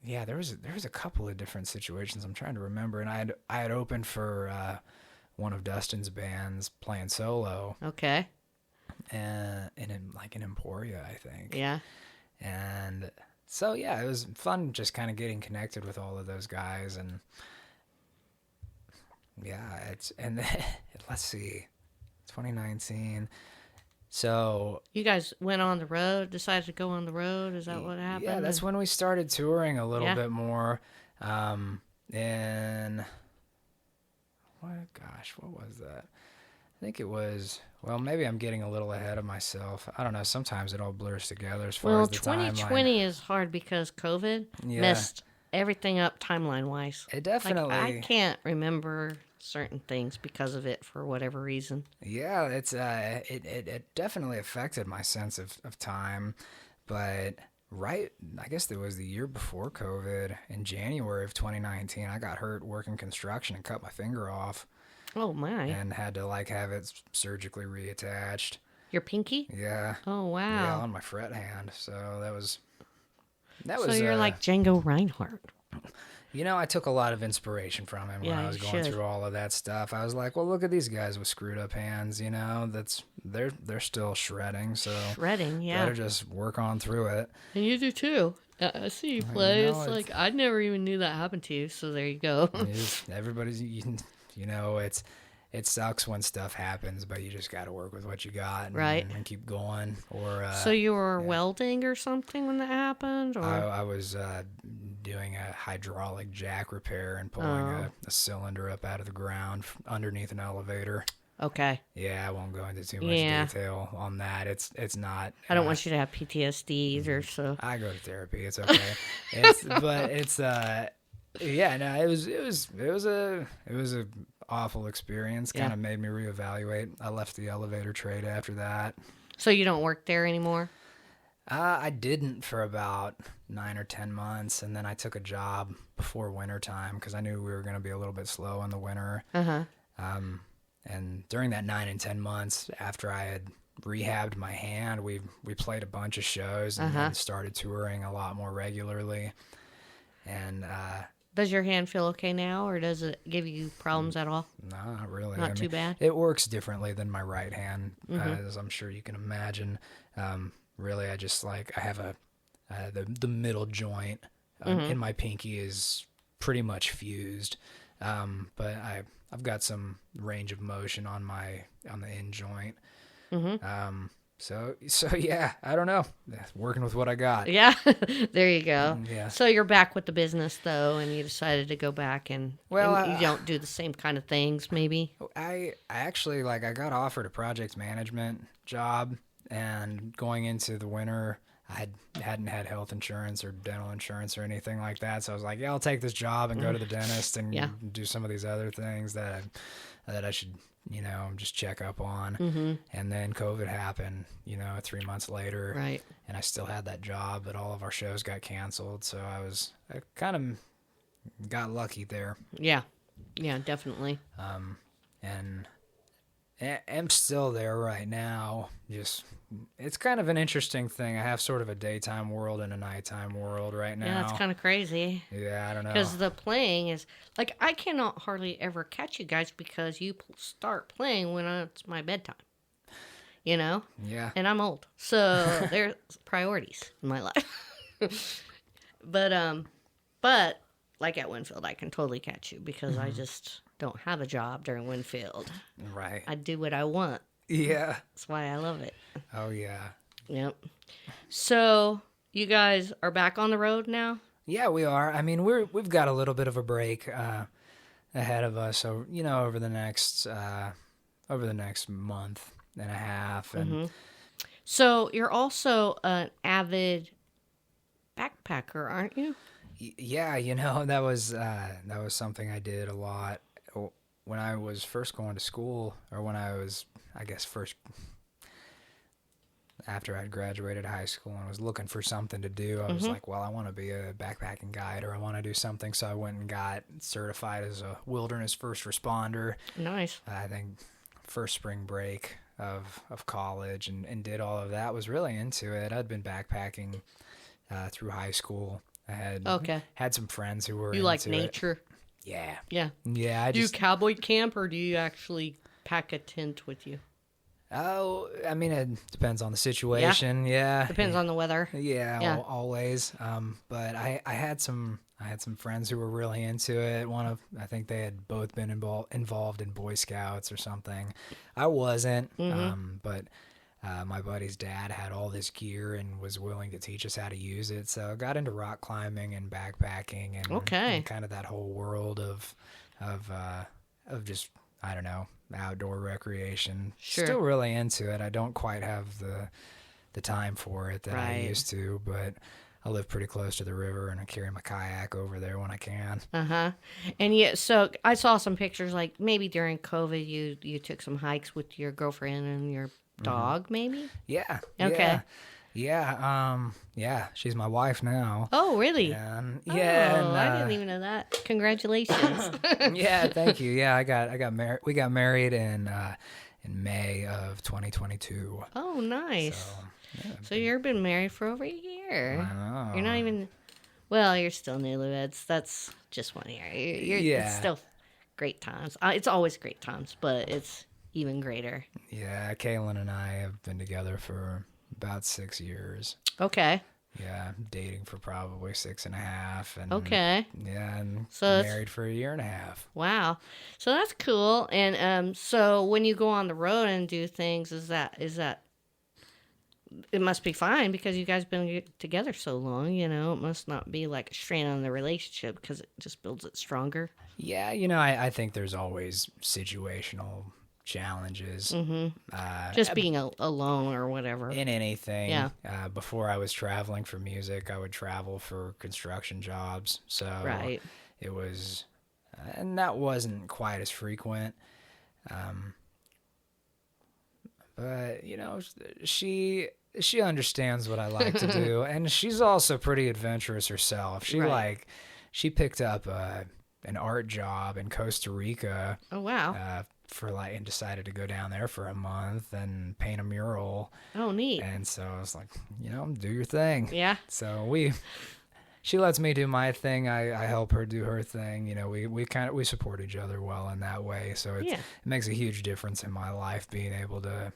Speaker 2: yeah, there was a couple of different situations I'm trying to remember. And I had opened for one of Dustin's bands playing solo.
Speaker 1: Okay.
Speaker 2: And in Emporia, I think.
Speaker 1: Yeah.
Speaker 2: And so, yeah, it was fun just kind of getting connected with all of those guys. And yeah, let's see, 2019. So
Speaker 1: you guys went on the road, decided to go on the road. Is that what happened?
Speaker 2: Yeah, that's when we started touring a little bit more. And what was that? I think it was, well, maybe I'm getting a little ahead of myself. I don't know. Sometimes it all blurs together as far as the timeline.
Speaker 1: 2020 is hard because COVID messed everything up timeline-wise.
Speaker 2: It definitely...
Speaker 1: I can't remember certain things because of it for whatever reason.
Speaker 2: Yeah, it definitely affected my sense of time. But I guess it was the year before COVID, in January of 2019, I got hurt working construction and cut my finger off.
Speaker 1: Oh, my.
Speaker 2: And had to, have it surgically reattached.
Speaker 1: Your pinky?
Speaker 2: Yeah.
Speaker 1: Oh, wow.
Speaker 2: Yeah, on my fret hand. So that was...
Speaker 1: So you're like Django Reinhardt.
Speaker 2: I took a lot of inspiration from him when I was going through all of that stuff. I was like, well, look at these guys with screwed up hands, they're still shredding, so... Shredding, yeah. Better just work on through it.
Speaker 1: And you do, too. I see you play. It's like, I never even knew that happened to you, so there you go.
Speaker 2: Everybody's... it sucks when stuff happens, but you just got to work with what you got and keep going.
Speaker 1: So you were welding or something when that happened? Or?
Speaker 2: I was doing a hydraulic jack repair and pulling a cylinder up out of the ground underneath an elevator.
Speaker 1: Okay.
Speaker 2: Yeah, I won't go into too much detail on that. It's not.
Speaker 1: I don't want you to have PTSD either. So
Speaker 2: I go to therapy. It's okay. It was a awful experience. Kind of made me reevaluate. I left the elevator trade after that.
Speaker 1: So you don't work there anymore?
Speaker 2: I didn't for about 9 or 10 months, and then I took a job before winter time because I knew we were going to be a little bit slow in the winter. And during that 9 and 10 months, after I had rehabbed my hand, we played a bunch of shows and then started touring a lot more regularly. And
Speaker 1: does your hand feel okay now, or does it give you problems at all?
Speaker 2: No, not really.
Speaker 1: Not too bad?
Speaker 2: It works differently than my right hand, as I'm sure you can imagine. Really, I just I have the middle joint in my pinky is pretty much fused. But I've got some range of motion on the in joint. So yeah, I don't know. Working with what I got.
Speaker 1: Yeah, there you go.
Speaker 2: Yeah.
Speaker 1: So you're back with the business though, and you decided to go back and you don't do the same kind of things, maybe.
Speaker 2: I actually I got offered a project management job, and going into the winter, I hadn't had health insurance or dental insurance or anything like that. So I was like, yeah, I'll take this job and go to the dentist and do some of these other things that I should, just check up on. And then COVID happened, 3 months later.
Speaker 1: Right.
Speaker 2: And I still had that job, but all of our shows got canceled. So I kind of got lucky there.
Speaker 1: Yeah. Yeah, definitely.
Speaker 2: And I'm still there right now. It's kind of an interesting thing. I have sort of a daytime world and a nighttime world right now.
Speaker 1: Yeah, it's kind of crazy.
Speaker 2: Yeah, I don't know.
Speaker 1: Because the playing is, I cannot hardly ever catch you guys because you start playing when it's my bedtime.
Speaker 2: Yeah.
Speaker 1: And I'm old. So there's priorities in my life. But like at Winfield, I can totally catch you because I just don't have a job during Winfield.
Speaker 2: Right.
Speaker 1: I do what I want.
Speaker 2: Yeah.
Speaker 1: That's why I love it.
Speaker 2: Oh, yeah.
Speaker 1: Yep. So you guys are back on the road now?
Speaker 2: Yeah, we are. I mean, we've got a little bit of a break ahead of us. So, over the next month and a half. And
Speaker 1: So you're also an avid backpacker, aren't you?
Speaker 2: yeah, that was something I did a lot when I was first going to school, or when I was, I guess, after I'd graduated high school and was looking for something to do. I was like, well, I want to be a backpacking guide, or I want to do something. So I went and got certified as a wilderness first responder.
Speaker 1: Nice.
Speaker 2: I think first spring break of college, and did all of that. Was really into it. I'd been backpacking through high school. I had some friends who were
Speaker 1: You
Speaker 2: into
Speaker 1: like nature?
Speaker 2: It. Yeah.
Speaker 1: Yeah.
Speaker 2: Yeah.
Speaker 1: Do you cowboy camp, or do you actually pack a tent with you?
Speaker 2: Oh, I mean, it depends on the situation. Yeah.
Speaker 1: Depends on the weather.
Speaker 2: Yeah. Always. But I had some friends who were really into it. I think they had both been involved in Boy Scouts or something. I wasn't. But my buddy's dad had all this gear and was willing to teach us how to use it. So I got into rock climbing and backpacking and kind of that whole world of just, I don't know, outdoor recreation.
Speaker 1: Sure.
Speaker 2: Still really into it. I don't quite have the time for it that I used to, but I live pretty close to the river and I carry my kayak over there when I can.
Speaker 1: And so I saw some pictures, like maybe during COVID you took some hikes with your girlfriend and your dog, maybe?
Speaker 2: Yeah.
Speaker 1: Okay.
Speaker 2: Yeah. She's my wife now.
Speaker 1: Oh, really?
Speaker 2: And,
Speaker 1: I didn't even know that. Congratulations.
Speaker 2: Yeah, thank you. Yeah, I got married. We got married in May of 2022.
Speaker 1: Oh, nice. So you've been married for over a year.
Speaker 2: I know.
Speaker 1: You're not even. Well, you're still newlyweds. That's just 1 year. It's still great times. It's always great times, but it's even greater.
Speaker 2: Yeah, Kaylin and I have been together for about 6 years.
Speaker 1: Okay.
Speaker 2: Yeah, dating for probably 6.5. And
Speaker 1: okay.
Speaker 2: Yeah, and
Speaker 1: so
Speaker 2: married for 1.5 years.
Speaker 1: Wow. So that's cool. And so when you go on the road and do things, is that it must be fine because you guys been together so long, It must not be like a strain on the relationship because it just builds it stronger.
Speaker 2: Yeah, I think there's always situational challenges.
Speaker 1: Just being alone or whatever.
Speaker 2: In anything.
Speaker 1: Yeah.
Speaker 2: Before I was traveling for music, I would travel for construction jobs. So it was, and that wasn't quite as frequent. But, she understands what I like to do. And she's also pretty adventurous herself. She picked up an art job in Costa Rica.
Speaker 1: Oh, wow.
Speaker 2: And decided to go down there for a month and paint a mural.
Speaker 1: Oh, neat.
Speaker 2: And so I was like, do your thing.
Speaker 1: Yeah.
Speaker 2: So she lets me do my thing. I help her do her thing. We support each other well in that way. So it makes a huge difference in my life being able to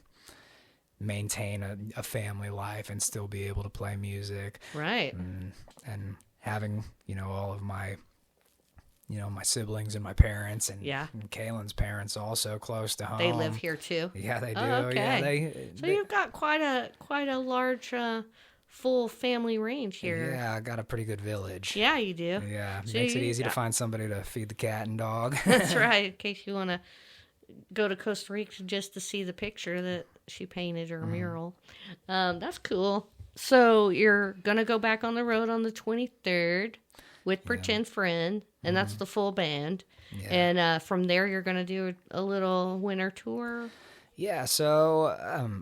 Speaker 2: maintain a family life and still be able to play music.
Speaker 1: Right.
Speaker 2: And having, all of my my siblings and my parents and,
Speaker 1: Yeah.
Speaker 2: and Kaylin's parents also close to home.
Speaker 1: They live here too.
Speaker 2: Yeah, they do.
Speaker 1: Oh, okay.
Speaker 2: Yeah,
Speaker 1: So you've got quite a large full family range here.
Speaker 2: Yeah, I got a pretty good village.
Speaker 1: Yeah, you do.
Speaker 2: Yeah,
Speaker 1: So
Speaker 2: makes it
Speaker 1: you
Speaker 2: easy to
Speaker 1: got-
Speaker 2: find somebody to feed the cat and dog.
Speaker 1: That's right. In case you want to go to Costa Rica just to see the picture that she painted or mural. That's cool. So you're gonna go back on the road on the 23rd with Pretend Friend, and that's the full band.
Speaker 2: Yeah.
Speaker 1: And from there, you're gonna do a little winter tour.
Speaker 2: Yeah, so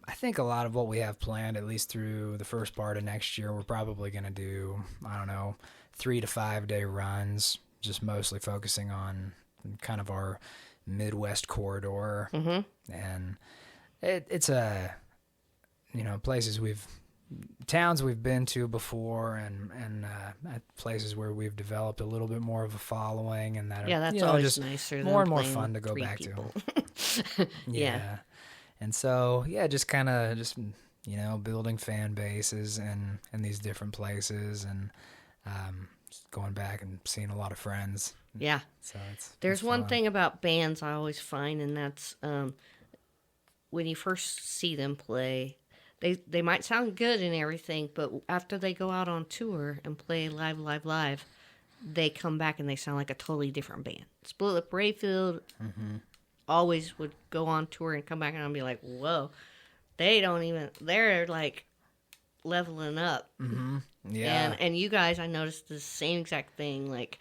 Speaker 2: I think a lot of what we have planned, at least through the first part of next year, we're probably going to do, 3 to 5 day runs, just mostly focusing on kind of our Midwest corridor. Mm-hmm. And it's towns we've been to before and places where we've developed a little bit more of a following and that are,
Speaker 1: That's always
Speaker 2: just
Speaker 1: nicer.
Speaker 2: more
Speaker 1: than
Speaker 2: and more
Speaker 1: playing
Speaker 2: fun to go
Speaker 1: 3
Speaker 2: back
Speaker 1: people.
Speaker 2: to. Yeah. And so, just kind of building fan bases and these different places and just going back and seeing a lot of friends.
Speaker 1: Yeah.
Speaker 2: So
Speaker 1: There's
Speaker 2: it's
Speaker 1: one
Speaker 2: fun.
Speaker 1: thing about bands I always find, and that's when you first see them play, they might sound good and everything, but after they go out on tour and play live, they come back and they sound like a totally different band. Split Lip Rayfield always would go on tour and come back and I'd be like, whoa, they're like leveling up.
Speaker 2: Mm-hmm. Yeah.
Speaker 1: And you guys, I noticed the same exact thing. Like,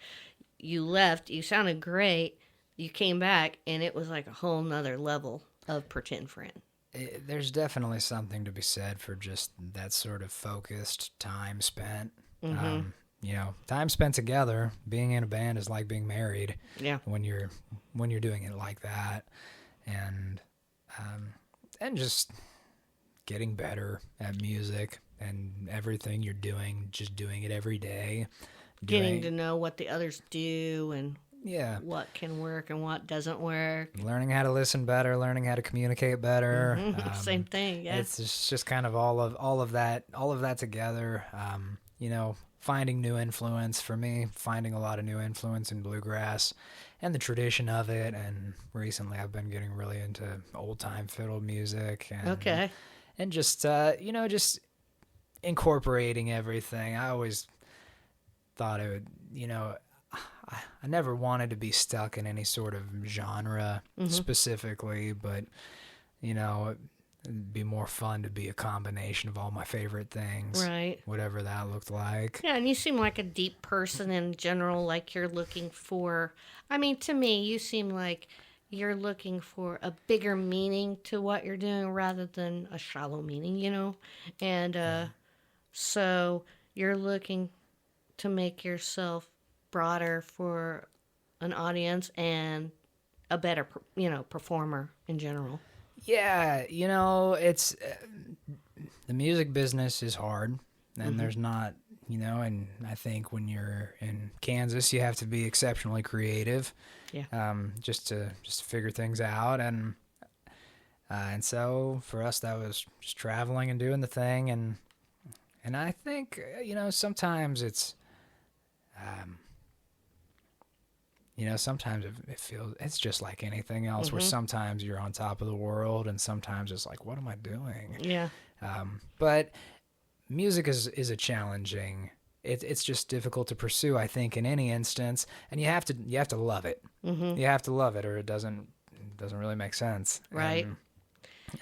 Speaker 1: you left, you sounded great, you came back, and it was like a whole nother level of Pretend Friend.
Speaker 2: There's definitely something to be said for just that sort of focused time spent.
Speaker 1: Mm-hmm.
Speaker 2: Time spent together. Being in a band is like being married.
Speaker 1: Yeah.
Speaker 2: When you're doing it like that, and just getting better at music and everything you're doing, just doing it every day.
Speaker 1: Getting to know what the others do and
Speaker 2: Yeah.
Speaker 1: what can work and what doesn't work.
Speaker 2: Learning how to listen better, learning how to communicate better.
Speaker 1: Same thing, yeah.
Speaker 2: It's just kind of all of that together. Finding new influence for me, finding a lot of new influence in bluegrass and the tradition of it. And recently I've been getting really into old time fiddle music and
Speaker 1: Okay.
Speaker 2: and just just incorporating everything. I always thought it would, I never wanted to be stuck in any sort of genre specifically, but it'd be more fun to be a combination of all my favorite things,
Speaker 1: Right.
Speaker 2: whatever that looked like.
Speaker 1: Yeah, and you seem like a deep person in general, like you're looking for, to me, you seem like you're looking for a bigger meaning to what you're doing rather than a shallow meaning, And so you're looking to make yourself broader for an audience and a better, performer in general.
Speaker 2: Yeah, it's the music business is hard, and there's not, and I think when you're in Kansas, you have to be exceptionally creative, just to figure things out, and so for us, that was just traveling and doing the thing, and I think sometimes it's. Sometimes it feels, it's just like anything else where sometimes you're on top of the world and sometimes it's like, what am I doing?
Speaker 1: Yeah.
Speaker 2: But music is a challenging, it's just difficult to pursue, I think, in any instance. And you have to love it. You have to love it or it doesn't really make sense.
Speaker 1: Right.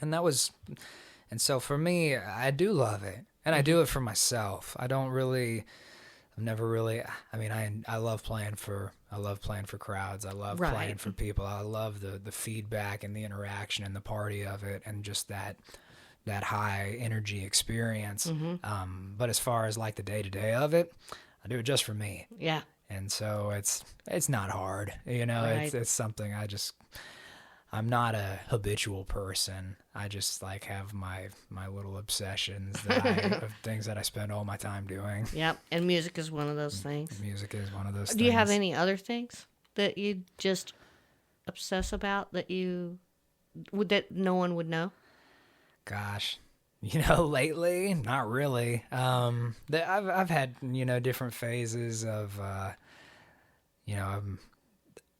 Speaker 2: And so for me, I do love it and I do it for myself. I love playing for crowds. I love playing for people. I love the feedback and the interaction and the party of it and just that high energy experience. But as far as like the day-to-day of it, I do it just for me.
Speaker 1: Yeah.
Speaker 2: And so it's not hard.
Speaker 1: Right.
Speaker 2: It's something I'm not a habitual person. I just like have my little obsessions of things that I spend all my time doing.
Speaker 1: Yep. And music is one of those things.
Speaker 2: Music is one of those things.
Speaker 1: Do you have any other things that you just obsess about that no one would know?
Speaker 2: Gosh, lately, not really. I've had different phases of I'm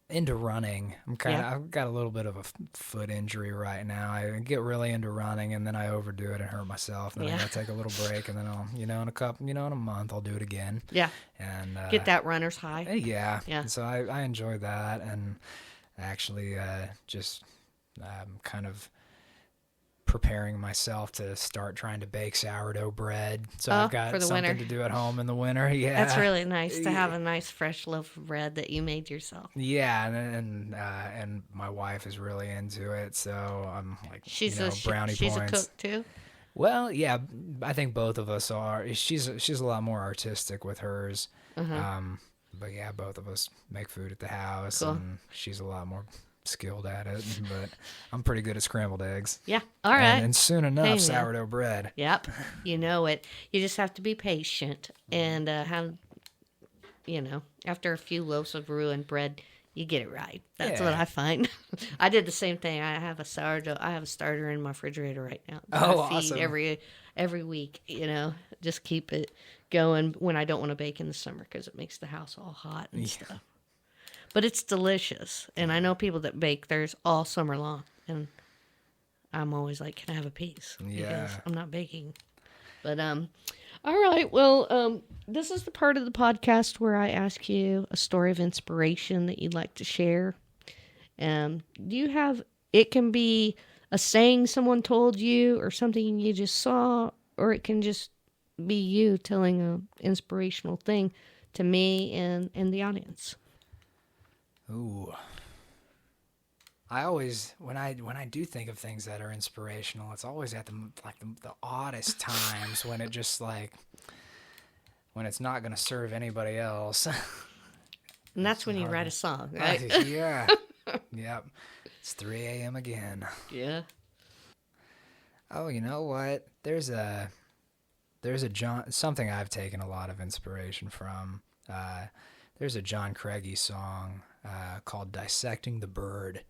Speaker 2: into running. I've got a little bit of a foot injury right now. I get really into running, and then I overdo it and hurt myself. And then I gotta take a little break, and then I'll, in a month I'll do it again.
Speaker 1: Yeah.
Speaker 2: And
Speaker 1: Get that runner's high.
Speaker 2: Yeah.
Speaker 1: Yeah.
Speaker 2: So I enjoy that, and actually just kind of preparing myself to start trying to bake sourdough bread. So I've got
Speaker 1: for the
Speaker 2: something
Speaker 1: winter.
Speaker 2: to do at home in the winter. Yeah.
Speaker 1: That's really nice to have a nice fresh loaf of bread that you made yourself.
Speaker 2: Yeah, and my wife is really into it, so I'm like,
Speaker 1: She's
Speaker 2: brownie
Speaker 1: she's
Speaker 2: points.
Speaker 1: a cook too.
Speaker 2: Well, yeah, I think both of us are. She's a lot more artistic with hers. But yeah, both of us make food at the house,
Speaker 1: Cool.
Speaker 2: and she's a lot more skilled at it. But I'm pretty good at scrambled eggs.
Speaker 1: Yeah. All right.
Speaker 2: And soon enough,
Speaker 1: Hey, man.
Speaker 2: sourdough bread.
Speaker 1: Yep. You know it. You just have to be patient and have, after a few loaves of ruined bread, you get it right. That's what
Speaker 2: Yeah.
Speaker 1: I find. I did the same thing. I have a sourdough. I have a starter in my refrigerator right now. that
Speaker 2: Oh,
Speaker 1: I feed
Speaker 2: awesome.
Speaker 1: every week. Just keep it going when I don't want to bake in the summer because it makes the house all hot and stuff. But it's delicious, and I know people that bake theirs all summer long, and I'm always like, "Can I have a piece?"
Speaker 2: Yeah.
Speaker 1: Because I'm not baking. But all right. Well, this is the part of the podcast where I ask you a story of inspiration that you'd like to share. Do you have? It can be a saying someone told you, or something you just saw, or it can just be you telling an inspirational thing to me and the audience.
Speaker 2: Ooh. I always, when I do think of things that are inspirational, it's always at the oddest times when it just when it's not going to serve anybody else.
Speaker 1: And that's when you write a song, right?
Speaker 2: Yeah. Yep. It's 3 a.m. again.
Speaker 1: Yeah.
Speaker 2: Oh, you know what? There's a something I've taken a lot of inspiration from. There's a John Craigie song called "Dissecting the Bird,"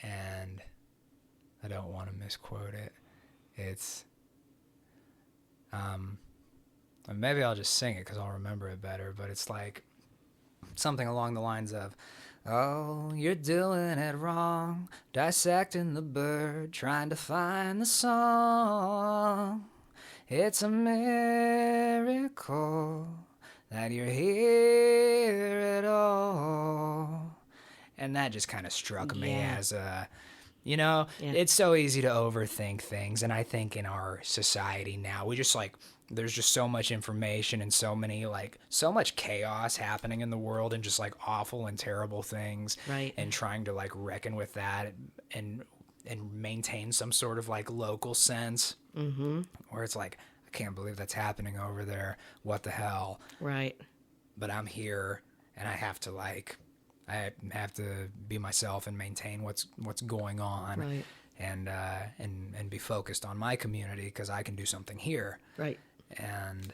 Speaker 2: and I don't want to misquote it. It's maybe I'll just sing it because I'll remember it better. But it's like something along the lines of, "Oh, you're doing it wrong, dissecting the bird, trying to find the song. It's a miracle that you're here at all." And that just kind of struck me as it's so easy to overthink things. And I think in our society now, we just there's just so much information and so much chaos happening in the world and just awful and terrible things.
Speaker 1: Right.
Speaker 2: And trying to reckon with that and maintain some sort of local sense. Mm-hmm. Where it's I can't believe that's happening over there. What the hell?
Speaker 1: Right.
Speaker 2: But I'm here, and I have to be myself and maintain what's going on,
Speaker 1: Right.
Speaker 2: And be focused on my community because I can do something here,
Speaker 1: Right.
Speaker 2: and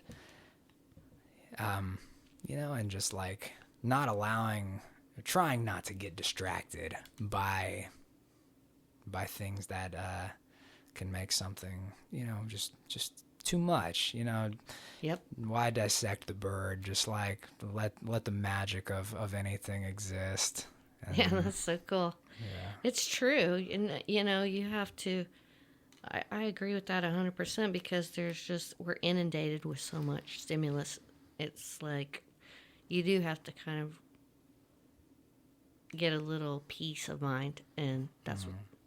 Speaker 2: and just trying not to get distracted by things that can make something just too much.
Speaker 1: Yep.
Speaker 2: Why dissect the bird? Just let the magic of anything exist. And,
Speaker 1: Yeah, that's so cool.
Speaker 2: yeah.
Speaker 1: It's true. And, you have to, I agree with that 100% because we're inundated with so much stimulus. It's you do have to kind of get a little peace of mind. And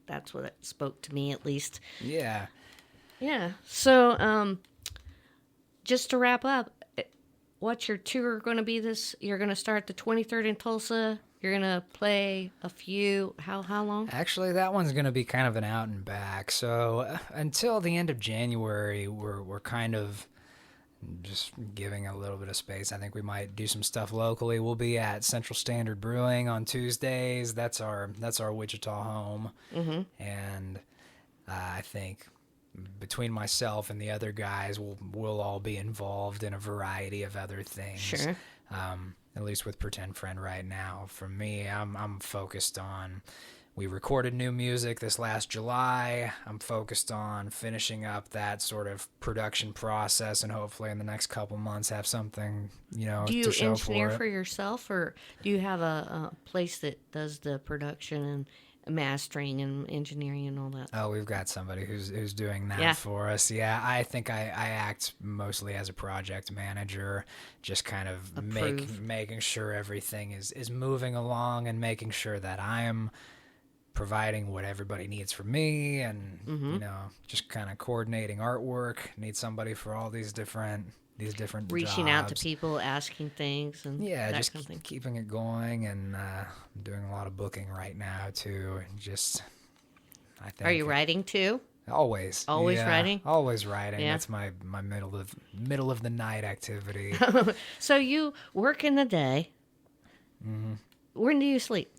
Speaker 1: that's what it spoke to me, at least.
Speaker 2: Yeah.
Speaker 1: Yeah. So, just to wrap up, what's your tour going to be you're going to start the 23rd in Tulsa. You're going to play a few, how long?
Speaker 2: Actually, that one's going to be kind of an out and back. So until the end of January, we're kind of just giving a little bit of space. I think we might do some stuff locally. We'll be at Central Standard Brewing on Tuesdays. That's our Wichita home. Mm-hmm. And I think between myself and the other guys, we'll all be involved in a variety of other things.
Speaker 1: Sure.
Speaker 2: At least with Pretend Friend right now. For me, I'm focused on we recorded new music this last July. I'm focused on finishing up that sort of production process, and hopefully in the next couple months have something,
Speaker 1: Do you
Speaker 2: to show
Speaker 1: engineer
Speaker 2: for it.
Speaker 1: for yourself, or do you have a place that does the production and mastering and engineering and all that?
Speaker 2: Oh, we've got somebody who's doing that
Speaker 1: Yeah.
Speaker 2: for us. Yeah, I think I act mostly as a project manager, just kind of making sure everything is moving along and making sure that I am providing what everybody needs from me, and just kind of coordinating artwork. Need somebody for all these different
Speaker 1: Reaching out to
Speaker 2: jobs.
Speaker 1: people, asking things, and
Speaker 2: Yeah,
Speaker 1: that
Speaker 2: just
Speaker 1: kind of thing.
Speaker 2: keeping it going, and I'm doing a lot of booking right now too. And just, I think.
Speaker 1: Are you writing too?
Speaker 2: Always.
Speaker 1: Always
Speaker 2: Yeah,
Speaker 1: writing?
Speaker 2: Always writing.
Speaker 1: Yeah.
Speaker 2: That's my middle of the night activity.
Speaker 1: So you work in the day.
Speaker 2: Mm-hmm.
Speaker 1: When do you sleep?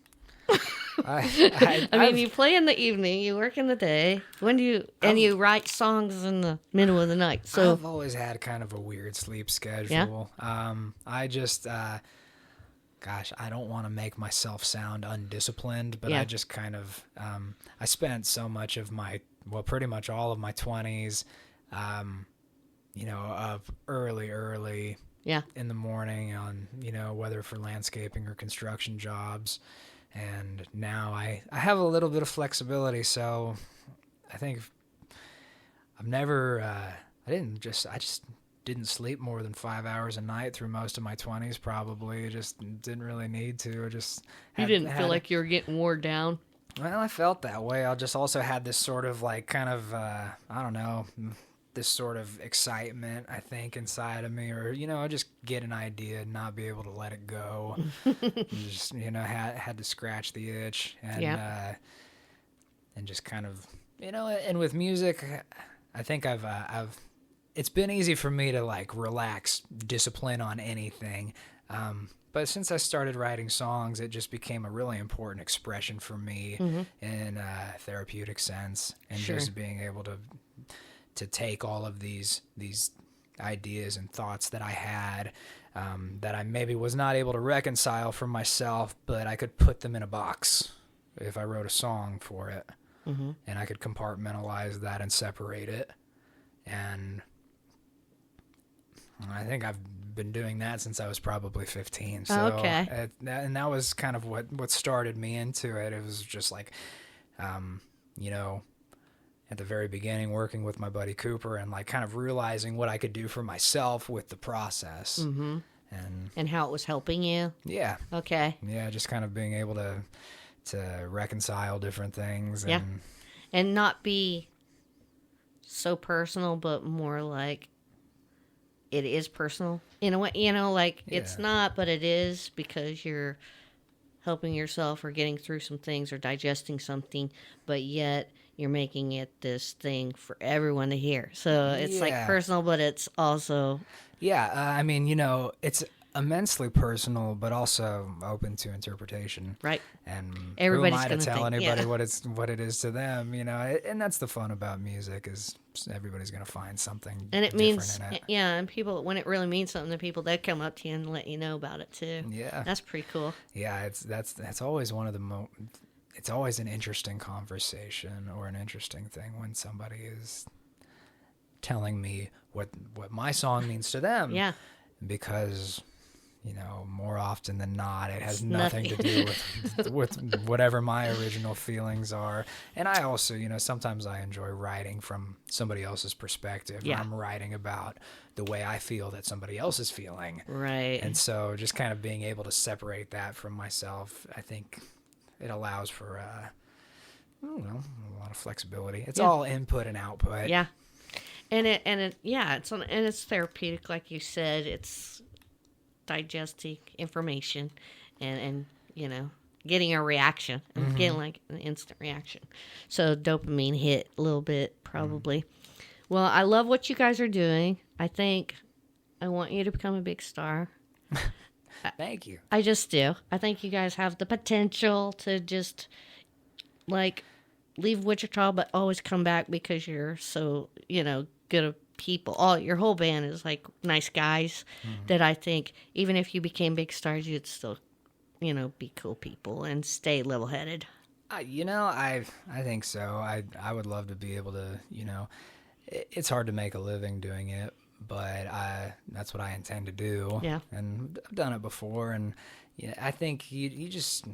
Speaker 2: I
Speaker 1: I mean, you play in the evening, you work in the day. When do you and you write songs in the middle of the night? So
Speaker 2: I've always had kind of a weird sleep schedule. I just, gosh, I don't want to make myself sound undisciplined, but
Speaker 1: Yeah.
Speaker 2: I just kind of, I spent so much of pretty much all of my 20s, up early
Speaker 1: yeah,
Speaker 2: in the morning on, whether for landscaping or construction jobs. And now I have a little bit of flexibility, so I think I've never, I just didn't sleep more than 5 hours a night through most of my 20s, probably. Just didn't really need to.
Speaker 1: you didn't feel like you were getting wore down.
Speaker 2: Well, I felt that way. I just also had this sort of like kind of, I don't know, this sort of excitement, I think, inside of me, or, just get an idea and not be able to let it go. Just, had to scratch the itch, and, and just kind of, and with music, I think it's been easy for me to like relax discipline on anything. But since I started writing songs, it just became a really important expression for me in a therapeutic sense, and
Speaker 1: Sure.
Speaker 2: just being able to take all of these ideas and thoughts that I had, that I maybe was not able to reconcile for myself, but I could put them in a box if I wrote a song for it, and I could compartmentalize that and separate it. And I think I've been doing that since I was probably 15. So
Speaker 1: Okay.
Speaker 2: And that was kind of what started me into it. It was just like, at the very beginning, working with my buddy Cooper and like kind of realizing what I could do for myself with the process. Mm-hmm.
Speaker 1: And how it was helping you.
Speaker 2: Yeah.
Speaker 1: Okay.
Speaker 2: Yeah, just kind of being able to reconcile different things.
Speaker 1: Yeah.
Speaker 2: And
Speaker 1: And not be so personal, but more like it is personal in a way, like it's
Speaker 2: Yeah.
Speaker 1: not, but it is, because you're helping yourself or getting through some things or digesting something, but yet you're making it this thing for everyone to hear. So it's like
Speaker 2: Yeah.
Speaker 1: personal, but it's also,
Speaker 2: yeah, I mean, it's immensely personal, but also open to interpretation.
Speaker 1: right?
Speaker 2: And
Speaker 1: Everybody's
Speaker 2: who am I
Speaker 1: gonna
Speaker 2: to tell
Speaker 1: think,
Speaker 2: anybody
Speaker 1: yeah.
Speaker 2: what it is to them? And that's the fun about music, is everybody's gonna find something
Speaker 1: And it
Speaker 2: different
Speaker 1: means,
Speaker 2: in it.
Speaker 1: yeah, and people, when it really means something to people, they come up to you and let you know about it too.
Speaker 2: Yeah.
Speaker 1: That's pretty cool.
Speaker 2: Yeah, that's always one of the it's always an interesting conversation or an interesting thing when somebody is telling me what my song means to them.
Speaker 1: Yeah.
Speaker 2: Because more often than not, it has
Speaker 1: It's
Speaker 2: nothing to
Speaker 1: nothing.
Speaker 2: do with whatever my original feelings are. And I also, sometimes I enjoy writing from somebody else's perspective.
Speaker 1: Yeah.
Speaker 2: I'm writing about the way I feel that somebody else is feeling.
Speaker 1: Right.
Speaker 2: And so just kind of being able to separate that from myself, I think it allows for, a lot of flexibility. It's
Speaker 1: Yeah.
Speaker 2: all input and output.
Speaker 1: Yeah. And it's therapeutic, like you said. It's digesting information and getting a reaction and getting like an instant reaction. So dopamine hit a little bit probably. Well, I love what you guys are doing. I think I want you to become a big star.
Speaker 2: Thank you.
Speaker 1: I just do. I think you guys have the potential to just like leave Wichita, but always come back because you're so, good of people. Your whole band is like nice guys that I think even if you became big stars, you'd still, be cool people and stay level-headed.
Speaker 2: I think so. I would love to be able to, it's hard to make a living doing it, but that's what I intend to do.
Speaker 1: Yeah.
Speaker 2: And I've done it before, and I think you just,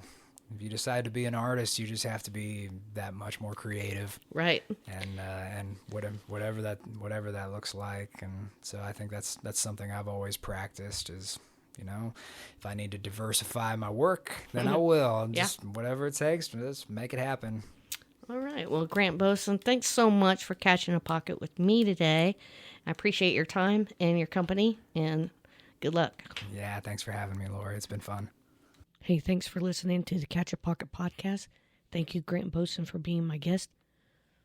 Speaker 2: if you decide to be an artist, you just have to be that much more creative.
Speaker 1: Right.
Speaker 2: And whatever that looks like. And so I think that's something I've always practiced is, if I need to diversify my work, then I will. Just whatever it takes, just make it happen.
Speaker 1: All right. Well, Grant Boesen, thanks so much for catching a pocket with me today. I appreciate your time and your company, and good luck.
Speaker 2: Yeah, thanks for having me, Lori. It's been fun.
Speaker 1: Hey, thanks for listening to the Catch a Pocket podcast. Thank you, Grant Boesen, for being my guest.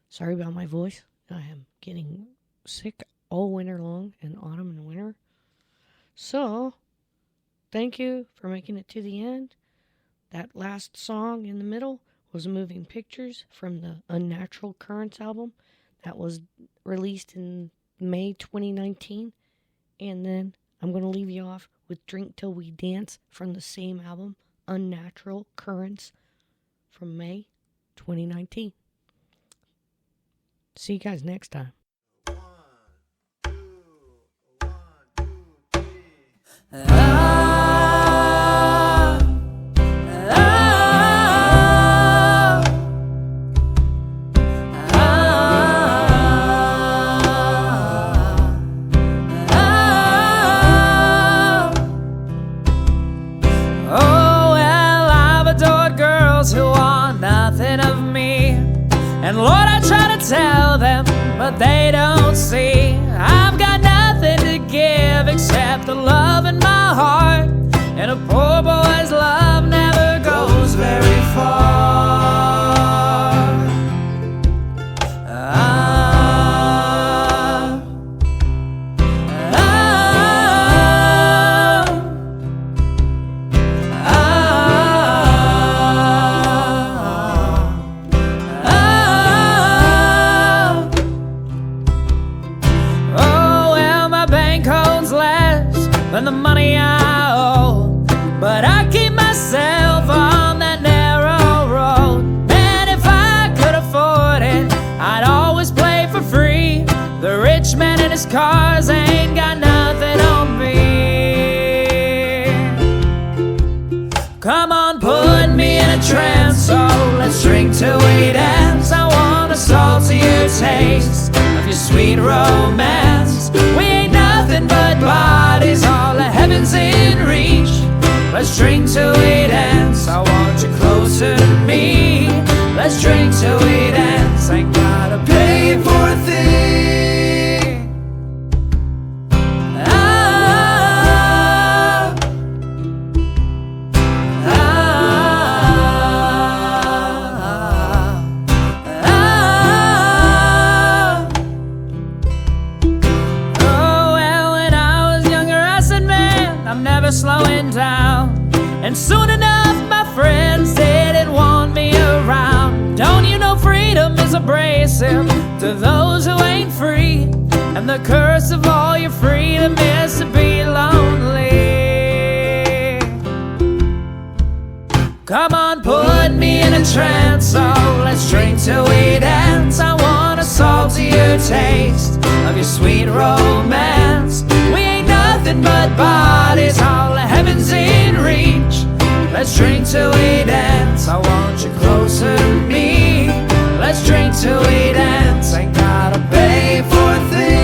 Speaker 1: Sorry about my voice. I am getting sick all winter long, in autumn and winter. So, thank you for making it to the end. That last song in the middle was Moving Pictures from the Unnatural Currents album. That was released in May 2019. And then I'm going to leave you off with Drink Till We Dance from the same album, Unnatural Currents, from May 2019. See you guys next time.
Speaker 3: 1, 2, 1, 2, 3. Who want nothing of me, and Lord, I try to tell them, but they don't see. I've got nothing to give except the love in my heart, and a poor boy's love never goes very far. And the money I owe, but I keep myself on that narrow road. And if I could afford it, I'd always play for free. The rich man in his cars ain't got nothing on me. Come on, put me in a trance, so let's drink till we dance. I want a saltier taste of your sweet romance. We ain't nothing but bodies, all the heavens in reach. Let's drink till we dance, I want you closer to me. Let's drink till we dance, ain't gotta pay for a thing. Slowing down, and soon enough my friends didn't want me around. Don't you know freedom is abrasive to those who ain't free, and the curse of all your freedom is to be lonely. Come on, put me in a trance, so let's drink till we dance. I want a saltier taste of your sweet romance. We ain't nothing but bodies, all the heavens in reach. Let's drink till we dance, I want you closer to me. Let's drink till we dance, ain't gotta pay for a thing.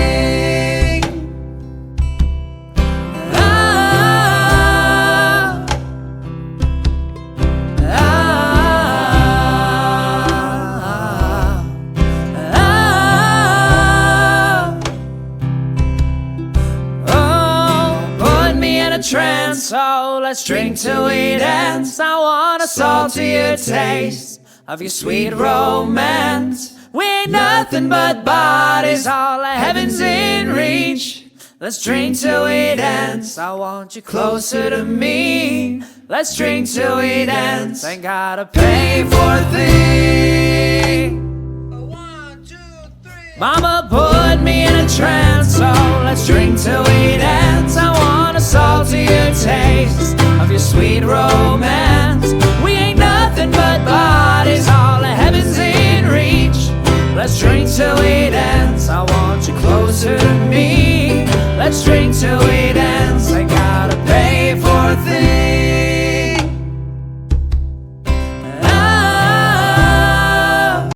Speaker 3: Trance, so let's drink till we dance. I want a saltier taste of your sweet romance. We ain't nothing but bodies, all the heavens in reach. Let's drink till we dance, I want you closer to me. Let's drink till we dance, ain't gotta pay for a thing. 1, 2, 3. Mama put me in a trance, so let's drink till we dance. I want a saltier taste of your sweet romance. We ain't nothing but bodies, all Let's drink till we dance. I